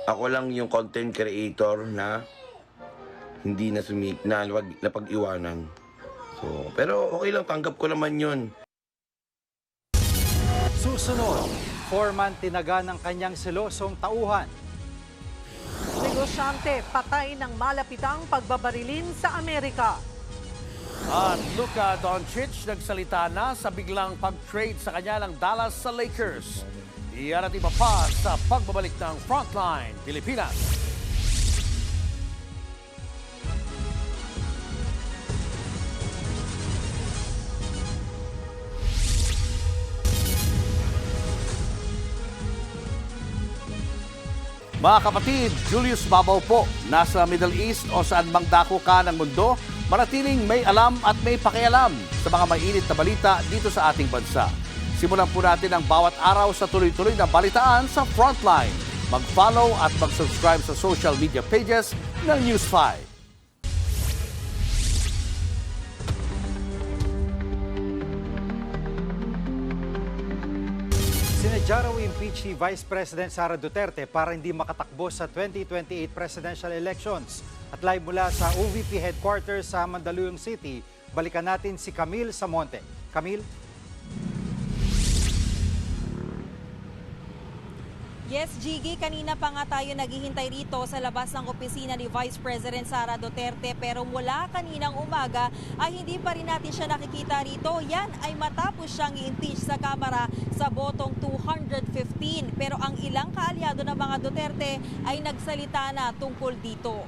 Ako lang yung content creator na hindi na napag-iwanan. So, pero okay lang, tanggap ko naman yun. Susunod, foreman tinaga ng kanyang selosong tauhan. Negosyante patay ng malapitang pagbabarilin sa Amerika. At Luka Doncic nagsalita na sa biglang pag-trade sa kanya ng Dallas sa Lakers. Iyan at iba pa sa pagbabalik ng Frontline Pilipinas. Mga kapatid, Julius Babaw po, nasa Middle East o saan mang dako ka ng mundo, manatiling may alam at may pakialam sa mga mainit na balita dito sa ating bansa. Simulan po natin ang bawat araw sa tuloy-tuloy na balitaan sa Frontline. Mag-follow at mag-subscribe sa social media pages ng News 5. Sinadya raw impeach ni Vice President Sara Duterte para hindi makatakbo sa 2028 presidential elections. At live mula sa OVP headquarters sa Mandaluyong City, balikan natin si Camille Samonte. Camille? Yes, Gigi, kanina pa nga tayo naghihintay rito sa labas ng opisina ni Vice President Sara Duterte, pero mula kaninang umaga ay hindi pa rin natin siya nakikita rito. Yan ay matapos siyang i-impeach sa Kamara sa botong 215. Pero ang ilang kaalyado ng mga Duterte ay nagsalita na tungkol dito.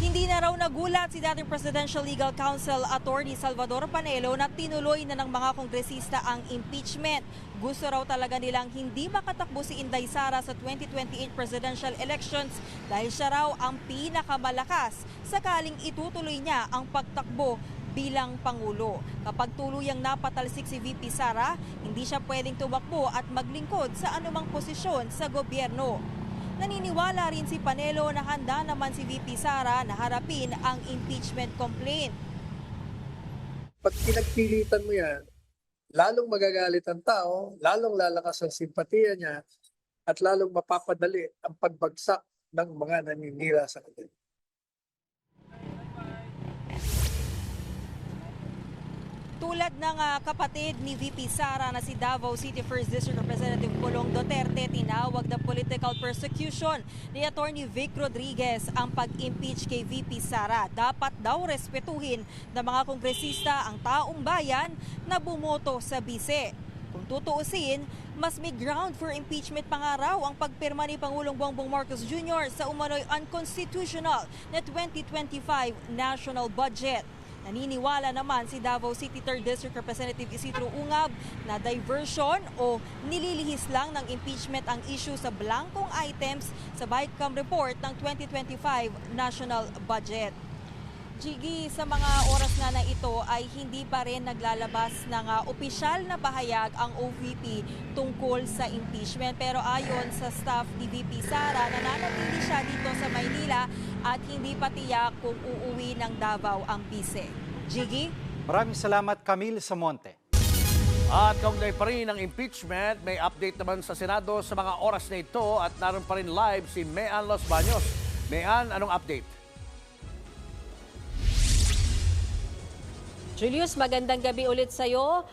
Hindi na raw nagulat si dating Presidential Legal Counsel Attorney Salvador Panelo na tinuloy na ng mga kongresista ang impeachment. Gusto raw talaga nilang hindi makatakbo si Inday Sara sa 2028 presidential elections dahil siya raw ang pinakamalakas sakaling itutuloy niya ang pagtakbo bilang Pangulo. Kapag tuluyang napatalsik si VP Sara, hindi siya pwedeng tumakbo at maglingkod sa anumang posisyon sa gobyerno. Naniniwala rin si Panelo na handa naman si VP Sara na harapin ang impeachment complaint. Pag pinagpilitan mo yan, lalong magagalit ang tao, lalong lalakas ang simpatiya niya, at lalong mapapadali ang pagbagsak ng mga naninira sa kanya. Tulad ng kapatid ni VP Sara na si Davao City 1st District Representative Pulong Duterte, tinawag na political persecution ni Attorney Vic Rodriguez ang pag-impeach kay VP Sara. Dapat daw respetuhin ng mga kongresista ang taong bayan na bumoto sa bise. Kung tutuusin, mas may ground for impeachment pa nga raw ang pagpirma ni Pangulong Bongbong Marcos Jr. sa umano'y unconstitutional na 2025 national budget. Naniniwala naman si Davao City 3rd District Representative Isidro Ungab na diversion o nililihis lang ng impeachment ang issue sa blankong items sa BICAM report ng 2025 national budget. Gigi, sa mga oras na ito ay hindi pa rin naglalabas ng opisyal na pahayag ang OVP tungkol sa impeachment. Pero ayon sa staff ni VP Sara, nananatili siya dito sa Maynila at hindi pa tiyak kung uuwi ng Davao ang bise. Gigi? Maraming salamat, Camille Samonte. At kaugnay pa rin ng impeachment, may update naman sa Senado sa mga oras na ito at naroon pa rin live si Mean Los Baños. Mean, anong update? Julius, magandang gabi ulit sa'yo.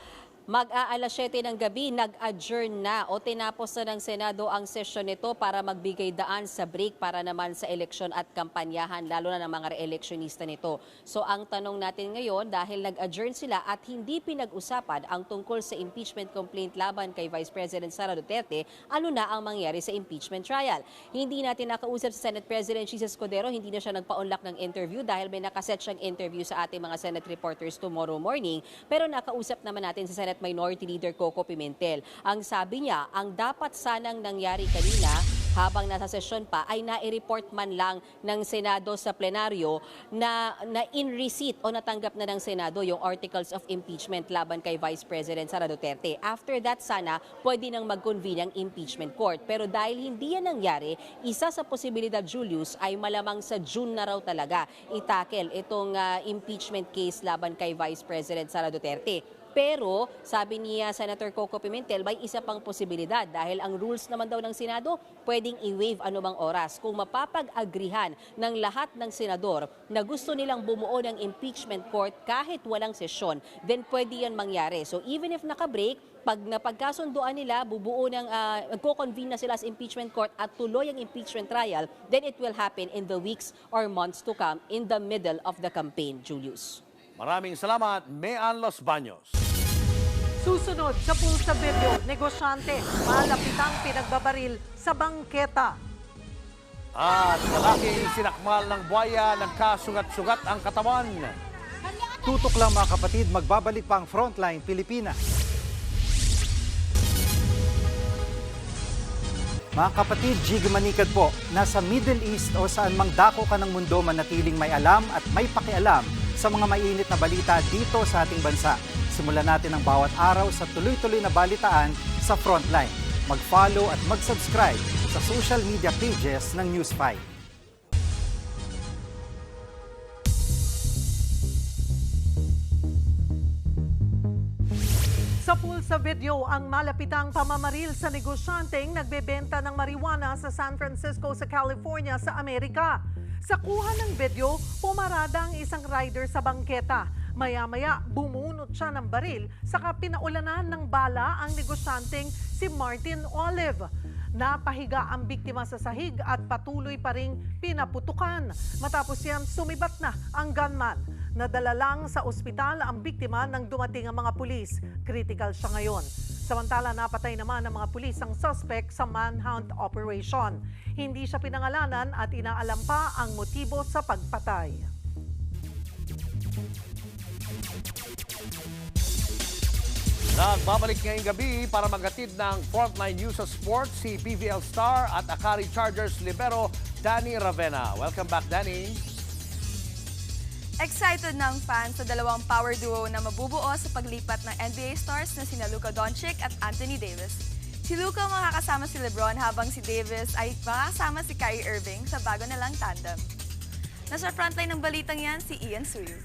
Mag-aalas 7 ng gabi, nag-adjourn na o tinapos na ng Senado ang sesyon nito para magbigay daan sa break para naman sa eleksyon at kampanyahan, lalo na ng mga re-electionista nito. So ang tanong natin ngayon, dahil nag-adjourn sila at hindi pinag-usapan ang tungkol sa impeachment complaint laban kay Vice President Sara Duterte, ano na ang mangyari sa impeachment trial? Hindi natin nakausap sa Senate President Jesus Escudero, hindi na siya nagpa-unlock ng interview dahil may nakaset siyang interview sa ating mga Senate reporters tomorrow morning. Pero nakausap naman natin sa Senate Minority Leader Coco Pimentel. Ang sabi niya, ang dapat sanang nangyari kanina habang nasa sesyon pa ay nai-report man lang ng Senado sa plenaryo na in receipt o natanggap na ng Senado yung articles of impeachment laban kay Vice President Sara Duterte. After that, sana pwede nang mag-convene ang impeachment court. Pero dahil hindi yan nangyari, isa sa posibilidad, Julius, ay malamang sa June na raw talaga itakel itong impeachment case laban kay Vice President Sara Duterte. Pero sabi ni Senator Coco Pimentel, may isa pang posibilidad dahil ang rules naman daw ng Senado pwedeng i-waive anumang oras. Kung mapapag-agrihan ng lahat ng senador na gusto nilang bumuo ng impeachment court kahit walang sesyon, then pwede yan mangyari. So even if naka-break, pag napagkasunduan nila, magko-convene na sila sa impeachment court at tuloy ang impeachment trial, then it will happen in the weeks or months to come in the middle of the campaign, Julius. Maraming salamat, Mean Los Baños. Susunod sa Pulsa Video, negosyante, malapitang pinagbabaril sa bangketa. At lalaking sinakmal ng buhaya, nagkasugat-sugat ang katawan. Tutok lang mga kapatid, magbabalik pa ang Frontline Pilipinas. Mga kapatid, Jig Manikad po, nasa Middle East o saan mang dako ka ng mundo manatiling may alam at may pakialam sa mga mainit na balita dito sa ating bansa. Simulan natin ang bawat araw sa tuloy-tuloy na balitaan sa Frontline. Mag-follow at mag-subscribe sa social media pages ng News 5. Sa Pulsa Video, ang malapitang pamamaril sa negosyanteng nagbebenta ng marijuana sa San Francisco sa California sa Amerika. Sa kuha ng video, pumarada ang isang rider sa bangketa. Maya-maya, bumunot siya ng baril, saka pinaulanan ng bala ang negosyanteng si Martin Olive. Napahiga ang biktima sa sahig at patuloy pa ring pinaputukan. Matapos yan, sumibat na ang gunman. Nadala lang sa ospital ang biktima nang dumating ang mga pulis. Critical siya ngayon. Samantala, napatay naman ng mga pulis ang suspect sa manhunt operation. Hindi siya pinangalanan at inaalam pa ang motibo sa pagpatay. Nagbabalik ngayong gabi para maghatid ng Frontline News sa Sports si PVL star at Akari Chargers libero Danny Ravena. Welcome back, Danny. Excited na ang fans sa dalawang power duo na mabubuo sa paglipat ng NBA stars na sina Luka Doncic at Anthony Davis. Si Luka makakasama si LeBron habang si Davis ay makakasama si Kyrie Irving sa bago nilang tandem. Nasa frontline ng balitang yan si Ian Suyu.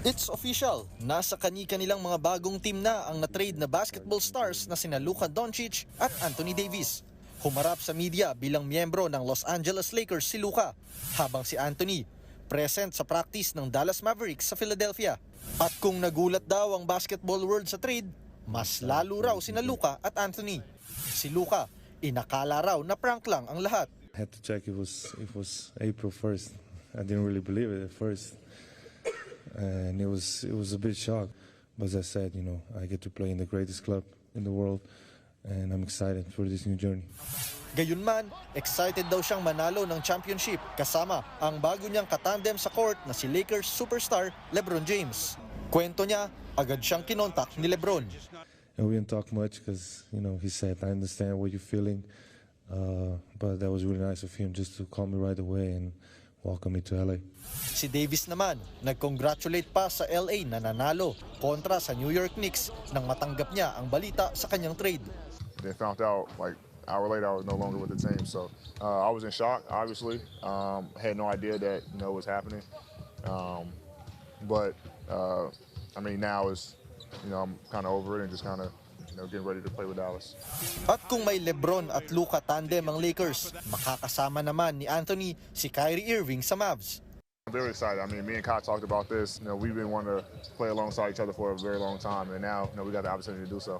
It's official. Nasa kani-kanilang mga bagong team na ang na-trade na basketball stars na sina Luka Doncic at Anthony Davis. Humarap sa media bilang miyembro ng Los Angeles Lakers si Luka, habang si Anthony present sa practice ng Dallas Mavericks sa Philadelphia. At kung nagulat daw ang basketball world sa trade, mas lalo raw sina Luka at Anthony. Si Luka, inakala raw na prank lang ang lahat. I had to check it was April 1st. I didn't really believe it at first. And it was a bit shock. But as I said, I get to play in the greatest club in the world and I'm excited for this new journey. Gayunman, excited daw siyang manalo ng championship kasama ang bago niyang katandem sa court na si Lakers superstar LeBron James. Kwento niya, agad siyang kinontak ni LeBron. And we didn't talk much because, he said, I understand what you're feeling. But that was really nice of him just to call me right away and welcome me to LA. Si Davis naman, nag-congratulate pa sa LA na nanalo kontra sa New York Knicks nang matanggap niya ang balita sa kanyang trade. They found out like an hour later I was no longer with the team, so I was in shock. Obviously, had no idea that what was happening. But now is I'm kind of over it and just kind of getting ready to play with Dallas. At kung may LeBron at Luka tandem ang Lakers, makakasama naman ni Anthony si Kyrie Irving sa Mavs. I'm very excited. Me and Kai talked about this. We've been wanting to play alongside each other for a very long time, and now we got the opportunity to do so.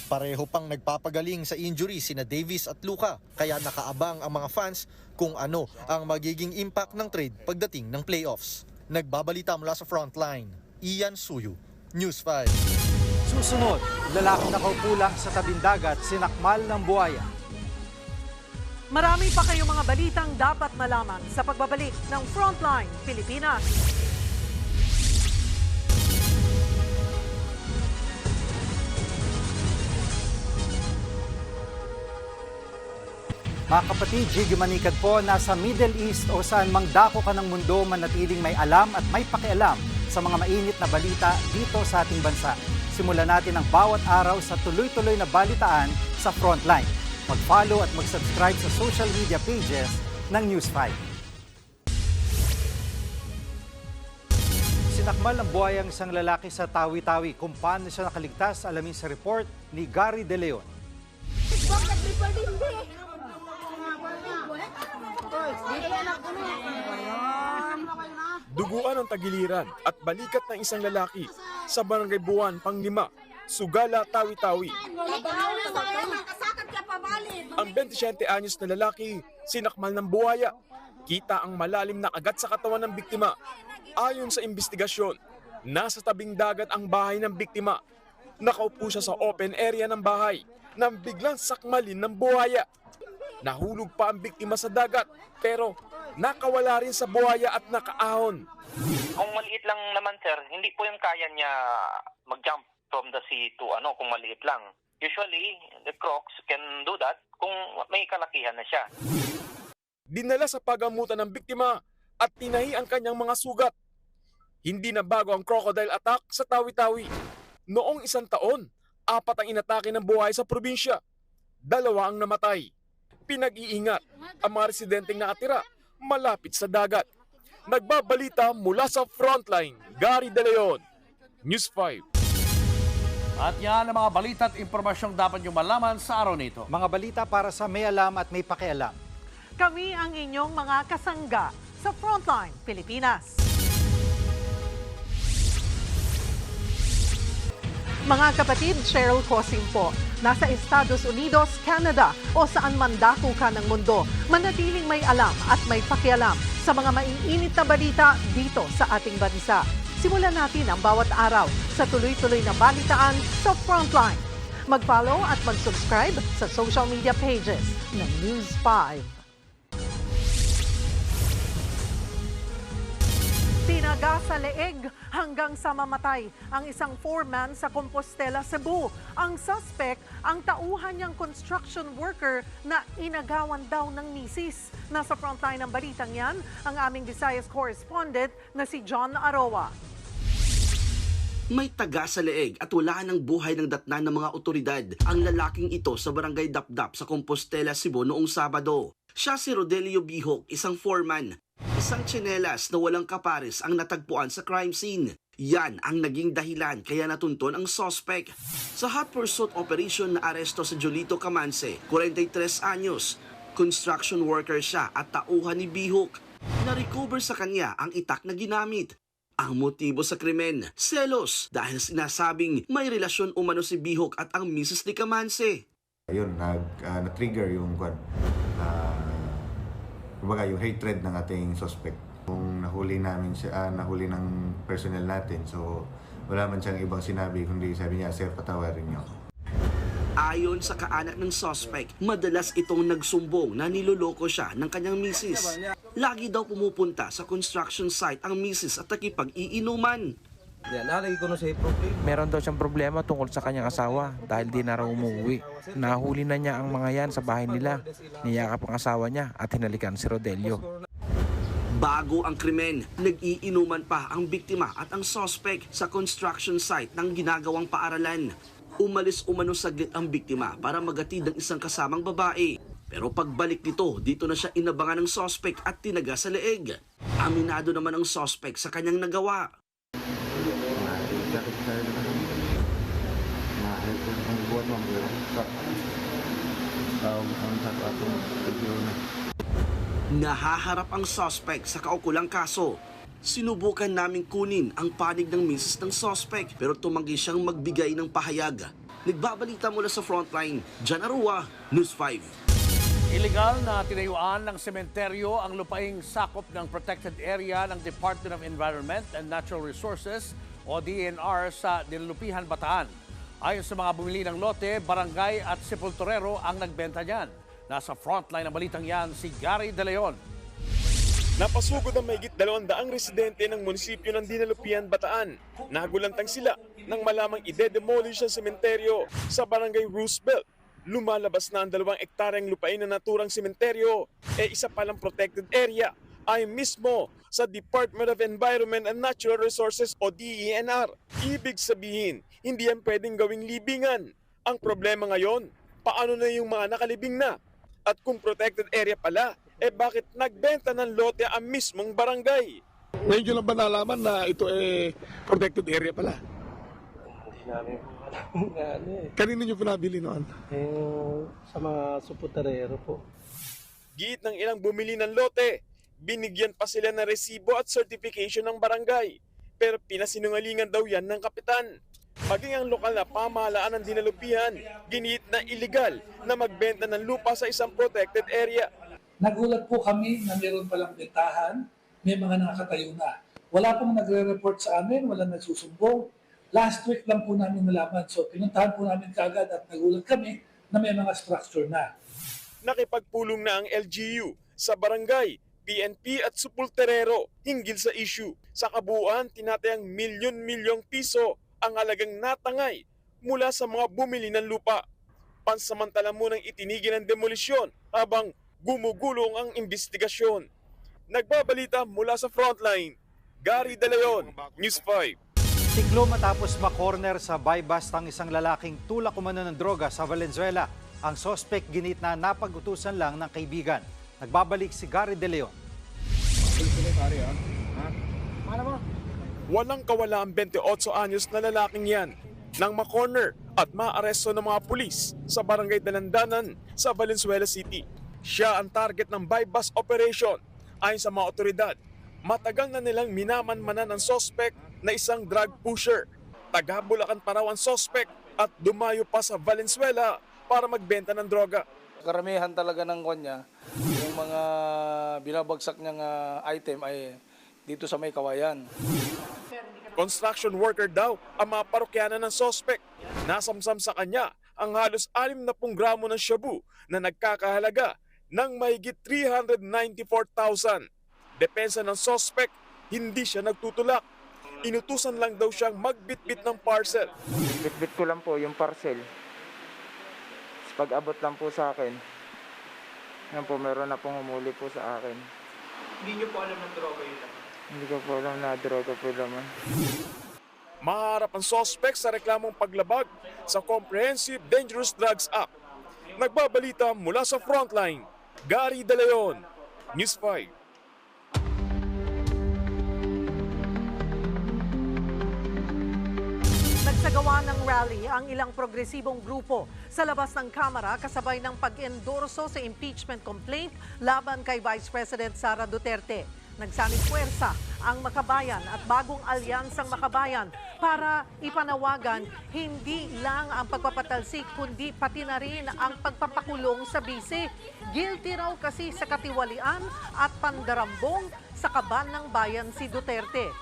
Pareho pang nagpapagaling sa injury sina Davis at Luka, kaya nakaabang ang mga fans kung ano ang magiging impact ng trade pagdating ng playoffs. Nagbabalita mula sa Frontline, Ian Suyu, News 5. Susunod, lalaking nakaupo lang sa tabing dagat, sinakmal ng buhaya. Marami pa kayong mga balitang dapat malaman sa pagbabalik ng Frontline Pilipinas. Mga kapatid, Jig Manikad po, nasa Middle East o saan mang dako ka ng mundo manatiling may alam at may pakialam sa mga mainit na balita dito sa ating bansa. Simulan natin ang bawat araw sa tuloy-tuloy na balitaan sa Frontline. Mag-follow at mag-subscribe sa social media pages ng News 5. Sinakmal ng buhay ang isang lalaki sa Tawi-Tawi. Kung paano siya nakaligtas, alamin sa report ni Gary De Leon. Duguan ang tagiliran at balikat ng isang lalaki sa Barangay Buwan, Panglima, Sugala, Tawi-Tawi. Ang 27 anyos na lalaki sinakmal ng buhaya. Kita ang malalim na agat sa katawan ng biktima. Ayon sa investigasyon, nasa tabing dagat ang bahay ng biktima. Nakaupo siya sa open area ng bahay nang biglang sakmalin ng buhaya. Nahulog pa ang biktima sa dagat pero nakawala rin sa buhaya at nakaahon. Kung maliit lang naman sir, hindi po yung kaya niya mag-jump from the sea to kung maliit lang. Usually, the crocs can do that kung may kalakihan na siya. Dinala sa pagamutan ng biktima at tinahi ang kanyang mga sugat. Hindi na bago ang crocodile attack sa Tawi-Tawi. Noong 1 taon, 4 ang inatake ng buhay sa probinsya. 2 ang namatay. Pinag-iingat ang mga residenteng nakatira malapit sa dagat. Nagbabalita mula sa Frontline, Gary De Leon, News 5. At yan ang mga balita at impormasyong dapat nyo malaman sa araw nito. Mga balita para sa may alam at may pakialam. Kami ang inyong mga kasangga sa Frontline Pilipinas. Mga kapatid, Cheryl Cosim po. Nasa Estados Unidos, Canada o saan man dako ka ng mundo, manatiling may alam at may pakialam sa mga maiinit na balita dito sa ating bansa. Simulan natin ang bawat araw sa tuloy-tuloy na balitaan sa Frontline. Mag-follow at mag-subscribe sa social media pages ng News 5. Tinaga sa leeg hanggang sa mamatay ang isang foreman sa Compostela, Cebu. Ang suspect, ang tauhan niyang construction worker na inagawan daw ng misis. Nasa frontline ng balitang yan, ang aming Visayas correspondent na si John Aroa. May taga sa leeg at wala ng buhay ng datnan ng mga otoridad ang lalaking ito sa barangay Dapdap sa Compostela, Cebu noong Sabado. Siya si Rodelio Bihok, isang foreman. Isang tsinelas na walang kapares ang natagpuan sa crime scene. Yan ang naging dahilan kaya natunton ang suspect. Sa hot pursuit operation na aresto sa Jolito Camanse, 43 anyos. Construction worker siya at tauhan ni Bihok. Na-recover sa kanya ang itak na ginamit. Ang motibo sa krimen, selos dahil sinasabing may relasyon umano si Bihok at ang misis ni Camanse. Ayun, na-trigger yung kumbaga yung hatred ng ating suspect. Kung nahuli namin siya, nahuli ng personnel natin, so wala man siyang ibang sinabi, kundi sabi niya, sir, patawarin niyo. Ayon sa kaanak ng suspect, madalas itong nagsumbong na niloloko siya ng kanyang misis. Lagi daw pumupunta sa construction site ang misis at nakipag-iinuman. Meron daw siyang problema tungkol sa kanyang asawa dahil di na raw umuwi. Nahuli na niya ang mga yan sa bahay nila. Niyakap ang asawa niya at hinalikan si Rodelio. Bago ang krimen, nag-iinuman pa ang biktima at ang suspect sa construction site ng ginagawang paaralan. Umalis umano saglit ang biktima para magatid ang isang kasamang babae. Pero pagbalik nito, dito na siya inabangan ng suspect at tinaga sa leeg. Aminado naman ang suspect sa kanyang nagawa. Nahaharap ang suspect sa kaukulang kaso. Sinubukan naming kunin ang panig ng misis ng suspect pero tumanggi siyang magbigay ng pahayag. Nagbabalita mula sa Frontline, John Arua, News 5. Illegal na tinayuan ng sementeryo ang lupaing sakop ng protected area ng Department of Environment and Natural Resources o DENR sa Dinlupihan, Bataan. Ayon sa mga bumili ng lote, barangay at sepulturero ang nagbenta niyan. Nasa frontline ng balitang yan si Gary De Leon. Napasugod ang mahigit 200 residente ng munisipyo ng Dinlupihan, Bataan. Nagulantang sila nang malamang ide-demolish ang sementeryo sa barangay Roosevelt. Lumalabas na ang 2 ektaryang lupain na naturang sementeryo isa palang protected area ay mismo sa Department of Environment and Natural Resources o DENR. Ibig sabihin, hindi yan pwedeng gawing libingan. Ang problema ngayon, paano na yung mga nakalibing na? At kung protected area pala, bakit nagbenta ng lote ang mismong barangay? Ngayon nyo lang ba nalaman na ito protected area pala? Hindi namin po alam nga ano eh. Kanino nyo po nabili noon? Sa mga suputarero po. Giit ng ilang bumili ng lote, binigyan pa sila ng resibo at certification ng barangay. Pero pinasinungalingan daw yan ng kapitan. Maging ang lokal na pamahalaan ng dinalupihan, giniit na illegal na magbenta ng lupa sa isang protected area. Nagulat po kami na meron palang bentahan, may mga nakatayo na. Wala pong nagre-report sa amin, wala nagsusumbong. Last week lang po namin nalaman. So pinuntahan po namin kaagad at nagulat kami na may mga structure na. Nakipagpulong na ang LGU sa barangay, PNP at supulterero hinggil sa issue. Sa kabuuan, tinatayang milyon-milyong piso ang halagang natangay mula sa mga bumili ng lupa. Pansamantala munang itinigil ang demolisyon habang gumugulong ang investigasyon. Nagbabalita mula sa frontline, Gary De Leon, News 5. Siklo matapos makorner sa bypass ang isang lalaking tulak umano ng droga sa Valenzuela. Ang suspect ginit na napag-utusan lang ng kaibigan. Nagbabalik si Gary De Leon. Walang kawala ang 28 anyos na lalaking yan nang makorner at maaresto ng mga pulis sa barangay Dalandanan sa Valenzuela City. Siya ang target ng bypass operation. Ayon sa mga otoridad, matagal na nilang minamanmanan ng suspect na isang drug pusher. Taga Bulacan pa raw ang suspect at dumayo pa sa Valenzuela para magbenta ng droga. Karamihan talaga ng kanya, yung mga binabagsak niyang item ay dito sa may Kawayan. Construction worker daw ang mga parokyanan ng suspect. Nasamsam sa kanya ang halos 60 gramo ng shabu na nagkakahalaga ng mahigit 394,000. Depensa ng suspect, hindi siya nagtutulak. Inutusan lang daw siyang magbitbit ng parcel. Bitbit ko lang po yung parcel. Pag-abot lang po sa akin, yan po, meron na pong humuli po sa akin. Hindi niyo po alam ng droga yun? Hindi ko po alam na droga po naman. Maharap ang suspect sa reklamong paglabag sa Comprehensive Dangerous Drugs Act. Nagbabalita mula sa frontline, Gary De Leon, News 5. Nagsagawa ng rally ang ilang progresibong grupo sa labas ng Kamara kasabay ng pag-endorso sa impeachment complaint laban kay Vice President Sara Duterte. Nagsanig puwersa ang Makabayan at bagong alyansang Makabayan para ipanawagan hindi lang ang pagpapatalsik kundi pati na rin ang pagpapakulong sa bise. Guilty raw kasi sa katiwalian at pandarambong sa kaban ng bayan si Duterte.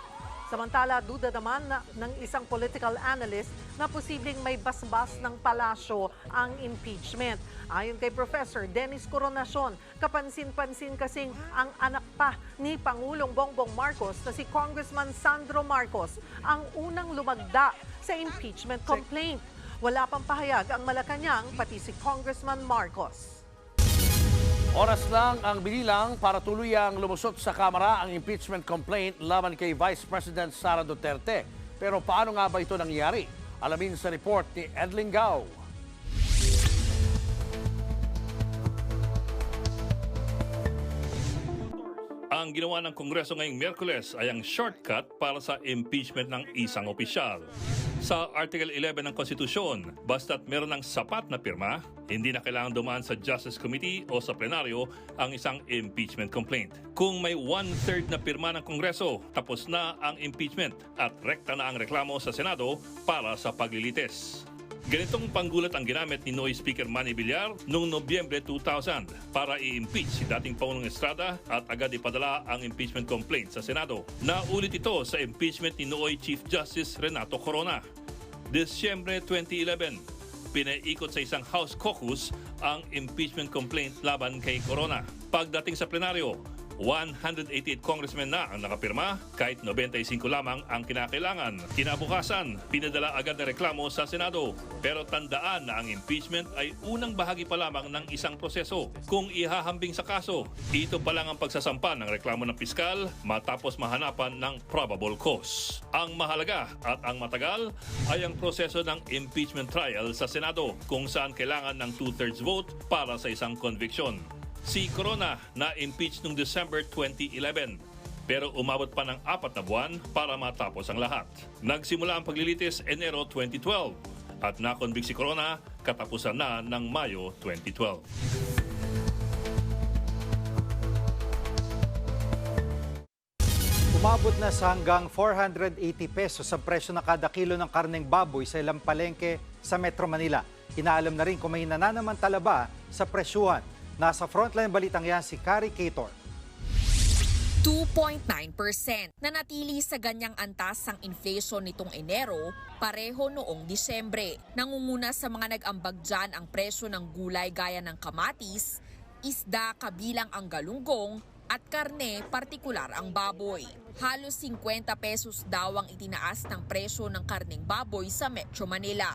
Samantala, duda naman ng isang political analyst na posibleng may basbas ng palasyo ang impeachment. Ayon kay Professor Dennis Coronacion, kapansin-pansin kasing ang anak pa ni Pangulong Bongbong Marcos na si Congressman Sandro Marcos ang unang lumagda sa impeachment complaint. Wala pang pahayag ang Malacanang pati si Congressman Marcos. Oras lang ang binilang para tuluyang lumusot sa Kamara ang impeachment complaint laban kay Vice President Sara Duterte. Pero paano nga ba ito nangyari? Alamin sa report ni Edling Gao. Ang ginawa ng Kongreso ngayong Miyerkules ay ang shortcut para sa impeachment ng isang opisyal. Sa Article 11 ng Konstitusyon, basta't meron ng sapat na pirma, hindi na kailangan dumaan sa Justice Committee o sa plenaryo ang isang impeachment complaint. Kung may 1/3 na pirma ng Kongreso, tapos na ang impeachment at rekta na ang reklamo sa Senado para sa paglilitis. Ganitong panggulat ang ginamit ni Noy Speaker Manny Villar noong Nobyembre 2000 para i-impeach si dating Pangulong Estrada at agad ipadala ang impeachment complaint sa Senado. Naulit ito sa impeachment ni Noy Chief Justice Renato Corona. Disyembre 2011, pinaiikot sa isang House caucus ang impeachment complaint laban kay Corona. Pagdating sa plenaryo, 188 congressmen na ang nakapirma, kahit 95 lamang ang kinakailangan. Kinabukasan, pinadala agad na reklamo sa Senado. Pero tandaan na ang impeachment ay unang bahagi pa lamang ng isang proseso. Kung ihahambing sa kaso, ito pa lang ang pagsasampa ng reklamo ng piskal matapos mahanapan ng probable cause. Ang mahalaga at ang matagal ay ang proseso ng impeachment trial sa Senado, kung saan kailangan ng 2/3 vote para sa isang conviction. Si Corona na-impeach noong December 2011. Pero umabot pa ng 4 na buwan para matapos ang lahat. Nagsimula ang paglilitis Enero 2012 at nakonbik si Corona katapusan na ng Mayo 2012. Umabot na sa hanggang 480 pesos ang presyo ng kada kilo ng karneng baboy sa ilang palengke sa Metro Manila. Inaalam na rin kung may nananamantala ba sa presyuhan. Nasa frontline balitang yan si Kari Cator. 2.9%. Nanatili sa ganyang antas ang inflation nitong Enero, pareho noong Disyembre. Nangunguna sa mga nag-ambag dyan ang presyo ng gulay gaya ng kamatis, isda kabilang ang galunggong, at karne, partikular ang baboy. Halos 50 pesos daw ang itinaas ng presyo ng karneng baboy sa Metro Manila.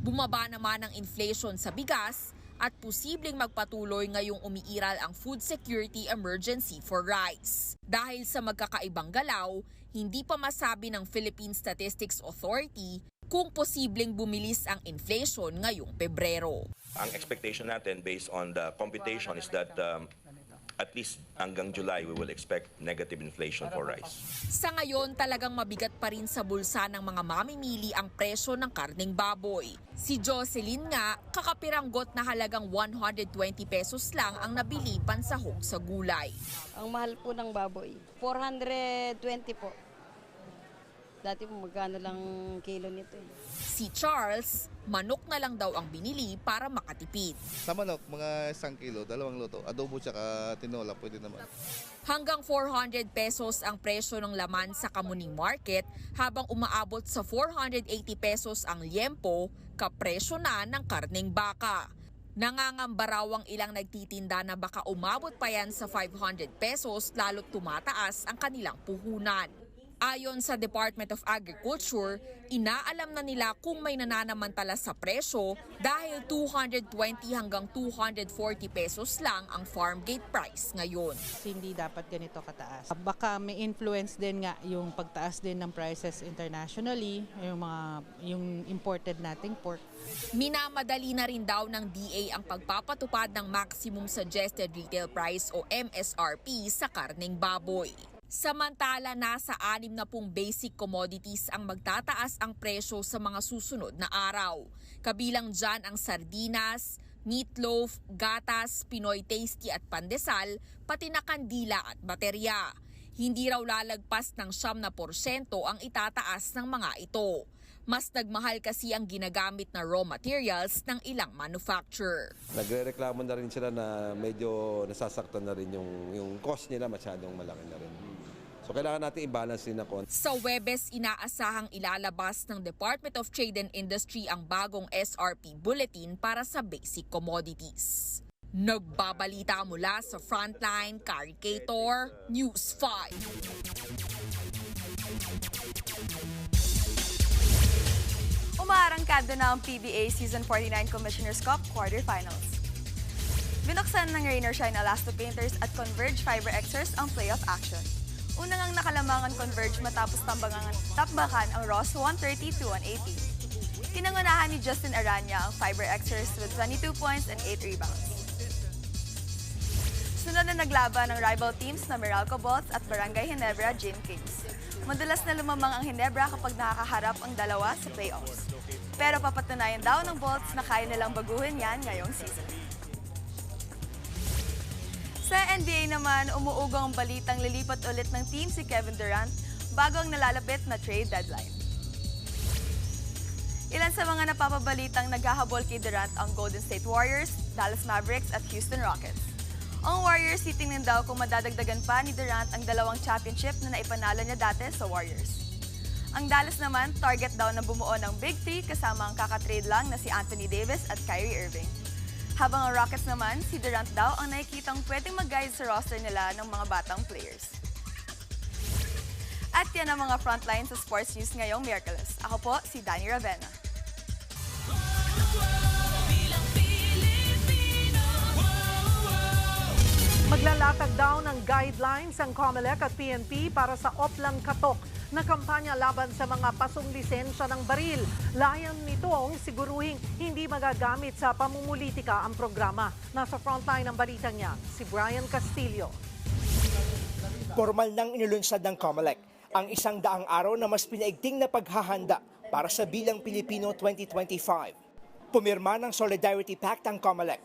Bumaba naman ang inflation sa bigas at posibleng magpatuloy ngayong umiiral ang food security emergency for rice. Dahil sa magkakaibang galaw, hindi pa masabi ng Philippine Statistics Authority kung posibleng bumilis ang inflation ngayong Pebrero. Ang expectation natin based on the computation is that at least hanggang July, we will expect negative inflation for rice. Sa ngayon, talagang mabigat pa rin sa bulsa ng mga mamimili ang presyo ng karneng baboy. Si Jocelyn nga, kakapiranggot na halagang 120 pesos lang ang nabili pansahog sa gulay. Ang mahal po ng baboy, 420 po. Dati po magkano lang kilo nito. Si Charles, manok na lang daw ang binili para makatipid. Sa manok, mga 1 kilo, 2 luto. Adobo tsaka tinola, pwede naman. Hanggang 400 pesos ang presyo ng laman sa Kamuning Market, habang umaabot sa 480 pesos ang liempo, kapresyo na ng karneng baka. Nangangamba raw ang ilang nagtitinda na baka umabot pa yan sa 500 pesos lalo't tumataas ang kanilang puhunan. Ayon sa Department of Agriculture, inaalam na nila kung may nananamantala sa presyo dahil 220 hanggang 240 pesos lang ang farm gate price ngayon. Hindi dapat ganito kataas. Baka may influence din nga yung pagtaas din ng prices internationally, yung imported nating pork. Minamadali na rin daw ng DA ang pagpapatupad ng Maximum Suggested Retail Price o MSRP sa karneng baboy. Samantala, nasa 60 basic commodities ang magtataas ang presyo sa mga susunod na araw. Kabilang dyan ang sardinas, meatloaf, gatas, Pinoy Tasty at pandesal, pati na kandila at baterya. Hindi raw lalagpas ng 9% ang itataas ng mga ito. Mas nagmahal kasi ang ginagamit na raw materials ng ilang manufacturer. Nagre-reklamo na rin sila na medyo nasasaktan na rin yung cost nila, masyadong malaki na rin. So kailangan natin i-balance din ako. Sa Huwebes, inaasahang ilalabas ng Department of Trade and Industry ang bagong SRP bulletin para sa basic commodities. Nagbabalita mula sa Frontline, Kari Cator, News 5. Umaarangkada na ang PBA Season 49 Commissioner's Cup Quarterfinals. Binuksan ng Rain or Shine Alasto Painters at Converge Fiber Xers ang playoff action. Unang ang nakalamangan Converge matapos tambakan ang Ross 130-180. Kinangunahan ni Justin Aranya ang Fiber Xers with 22 points and 8 rebounds. Sunod na naglaban ng rival teams na Meralco Bolts at Barangay Ginebra Gin Kings. Madalas na lumamang ang Ginebra kapag nakakaharap ang dalawa sa playoffs. Pero papatunayan daw ng Bolts na kaya nilang baguhin yan ngayong season. Sa NBA naman, umuugong ang balitang lilipat ulit ng team si Kevin Durant bago ang nalalapit na trade deadline. Ilan sa mga napapabalitang naghahabol kay Durant ang Golden State Warriors, Dallas Mavericks at Houston Rockets. Ang Warriors titingnan daw kung madadagdagan pa ni Durant ang 2 championship na naipanalo niya dati sa Warriors. Ang Dallas naman, target daw na bumuo ng Big Three kasama ang kakatrade lang na si Anthony Davis at Kyrie Irving. Habang ang Rockets naman, si Durant daw ang nakikitang pwedeng mag-guide sa roster nila ng mga batang players. At yan ang mga frontline sa sports news ngayong Miyerkules. Ako po si Danny Ravena. Maglalatag daw ng guidelines ang COMELEC at PNP para sa Oplan Katok na kampanya laban sa mga pasong lisensya ng baril. Layan nitong siguruhing hindi magagamit sa pamumulitika ang programa. Nasa frontline ng balita niya, si Brian Castillo. Formal nang inilunsad ng COMELEC ang 100 araw na mas pinaigting na paghahanda para sa Bilang Pilipino 2025. Pumirma ng Solidarity Pact ang COMELEC,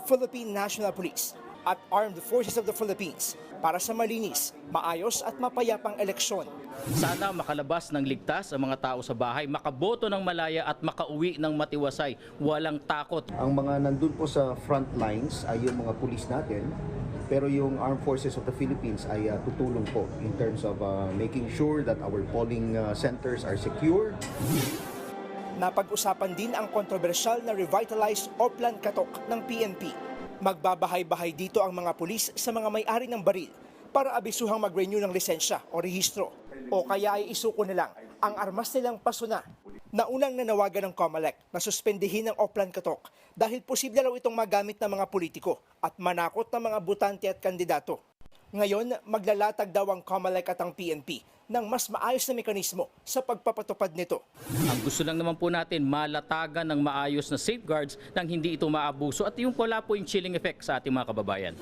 Philippine National Police at Armed Forces of the Philippines para sa malinis, maayos at mapayapang eleksyon. Sana makalabas ng ligtas ang mga tao sa bahay, makaboto ng malaya at makauwi ng matiwasay, walang takot. Ang mga nandun po sa front lines ay yung mga pulis natin, pero yung Armed Forces of the Philippines ay tutulong po in terms of making sure that our polling centers are secure. Napag-usapan din ang kontrobersyal na revitalized Oplan Katok ng PNP. Magbabahay-bahay dito ang mga pulis sa mga may-ari ng baril para abisuhang mag-renew ng lisensya o rehistro. O kaya ay isuko na lang ang armas nilang pasuna. Naunang nanawagan ng COMELEC na suspendihin ang Oplan Katok dahil posible raw itong magamit ng mga politiko at manakot ng mga butante at kandidato. Ngayon, maglalatag daw ang COMELEC at ang PNP ng mas maayos na mekanismo sa pagpapatupad nito. Ang gusto lang naman po natin, malatagan ng maayos na safeguards nang hindi ito maabuso at yung wala po yung chilling effect sa ating mga kababayan.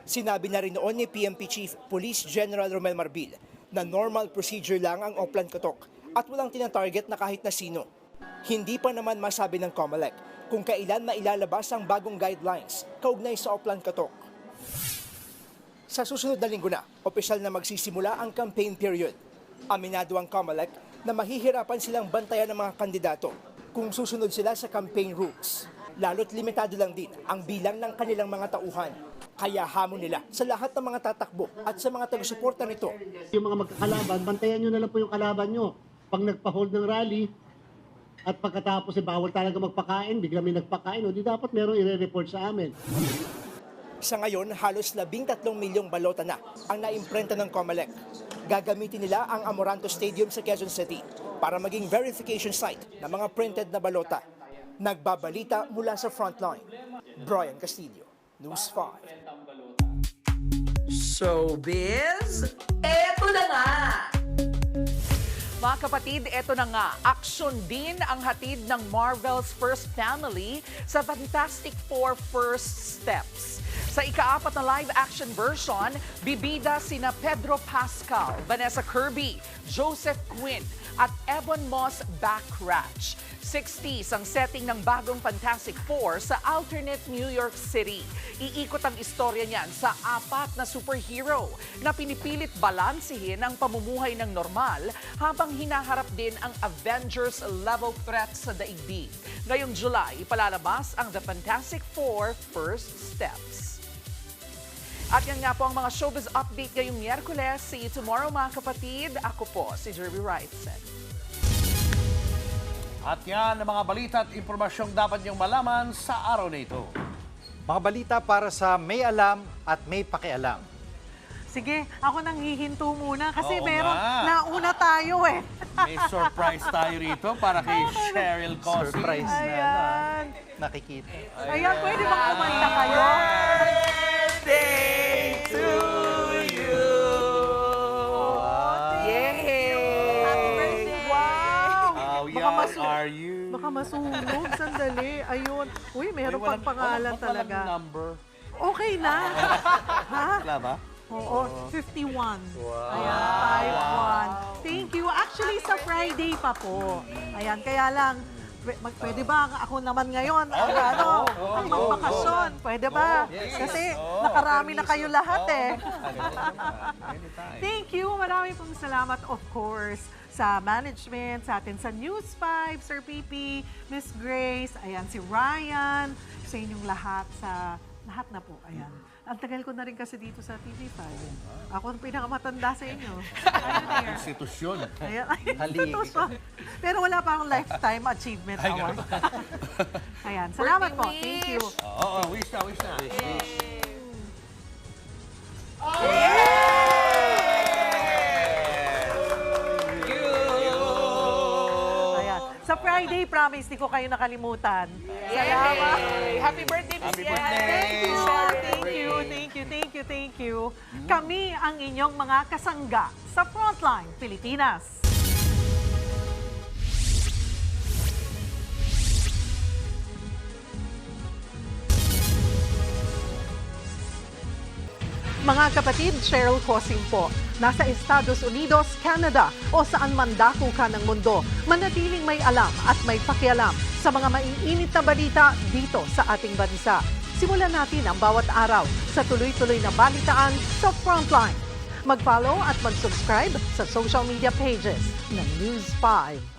Sinabi na rin noon ni PNP Chief Police General Romel Marbil na normal procedure lang ang Oplan Katok at walang tinatarget na kahit na sino. Hindi pa naman masabi ng COMELEC kung kailan mailalabas ang bagong guidelines kaugnay sa Oplan Katok. Sa susunod na linggo na, opisyal na magsisimula ang campaign period. Aminado ang COMELEC na mahihirapan silang bantayan ng mga kandidato kung susunod sila sa campaign rules. Lalo't limitado lang din ang bilang ng kanilang mga tauhan. Kaya hamon nila sa lahat ng mga tatakbo at sa mga taga-suporta nito. Yung mga magkakalaban, bantayan nyo na lang po yung kalaban nyo. Pag nagpa-hold ng rally at pagkatapos bawal talaga magpakain, bigla may nagpakain, o di dapat meron i-report sa amin. Sa ngayon, halos 13 milyong balota na ang naimprenta ng COMELEC. Gagamitin nila ang Amoranto Stadium sa Quezon City para maging verification site ng mga printed na balota. Nagbabalita mula sa frontline. Brian Castillo, News 5. Showbiz, eto na nga! Mga kapatid, eto na nga, aksyon din ang hatid ng Marvel's First Family sa Fantastic Four First Steps. Sa ika-4 na live-action version, bibida sina Pedro Pascal, Vanessa Kirby, Joseph Quinn, at Ebon Moss-Backrash. 60s ang setting ng bagong Fantastic Four sa alternate New York City. Iikot ang istorya niyan sa 4 na superhero na pinipilit balansehin ang pamumuhay ng normal habang hinaharap din ang Avengers-level threat sa daigdig. Ngayong July, ipalalabas ang The Fantastic Four First Steps. At yan nga po ang mga showbiz update ngayong Miyerkules. See you tomorrow mga kapatid. Ako po si Jerby Wrightson. At yan ang mga balita at impormasyong dapat niyong malaman sa araw na ito. Mga balita para sa may alam at may pakialam. Sige, ako nang hihinto muna kasi Oo meron nga. nauna tayo eh. May surprise tayo rito para kay Cheryl Cosi. Surprise na Ayan. nakikita. Ayan, pwede bang kumanta kayo? Birthday to you! Yay! Happy birthday! Wow! How Baka young are you? Baka masunog. Sandali. Ayun. Uy, meron pang pangalan talaga. Walang number. Okay na. Ha? Wala ba? Oo, 51. Ayan, 51. Thank you. Actually, sa Friday pa po. Ayan, kaya lang, pwede ba ako naman ngayon? Magbakasyon. Pwede ba? Kasi nakarami na kayo lahat eh. Thank you. Marami pong salamat, of course, sa management, sa atin sa News 5, Sir Pipi, Miss Grace, ayan, si Ryan, sa inyong lahat, sa lahat na po. Ayan. Ang tagal ko na rin kasi dito sa TV5. Ako ang pinakamatanda sa inyo. Institusyon. Ayan, institusyon. Pero wala pa akong lifetime achievement award. Ayan, salamat po. Thank you. Oo, wish na, wish na. Ayan. Sa Friday, promise, di ko kayo nakalimutan. Salamat. Happy birthday, Miss Yen. Thank you. Kami ang inyong mga kasangga sa Frontline Pilipinas. Mga kapatid, Cheryl Cosing po. Nasa Estados Unidos, Canada o saan man dako ka ng mundo, manatiling may alam at may pakialam sa mga maiinit na balita dito sa ating bansa. Simulan natin ang bawat araw sa tuloy-tuloy na balitaan sa Frontline. Mag-follow at mag-subscribe sa social media pages ng News 5.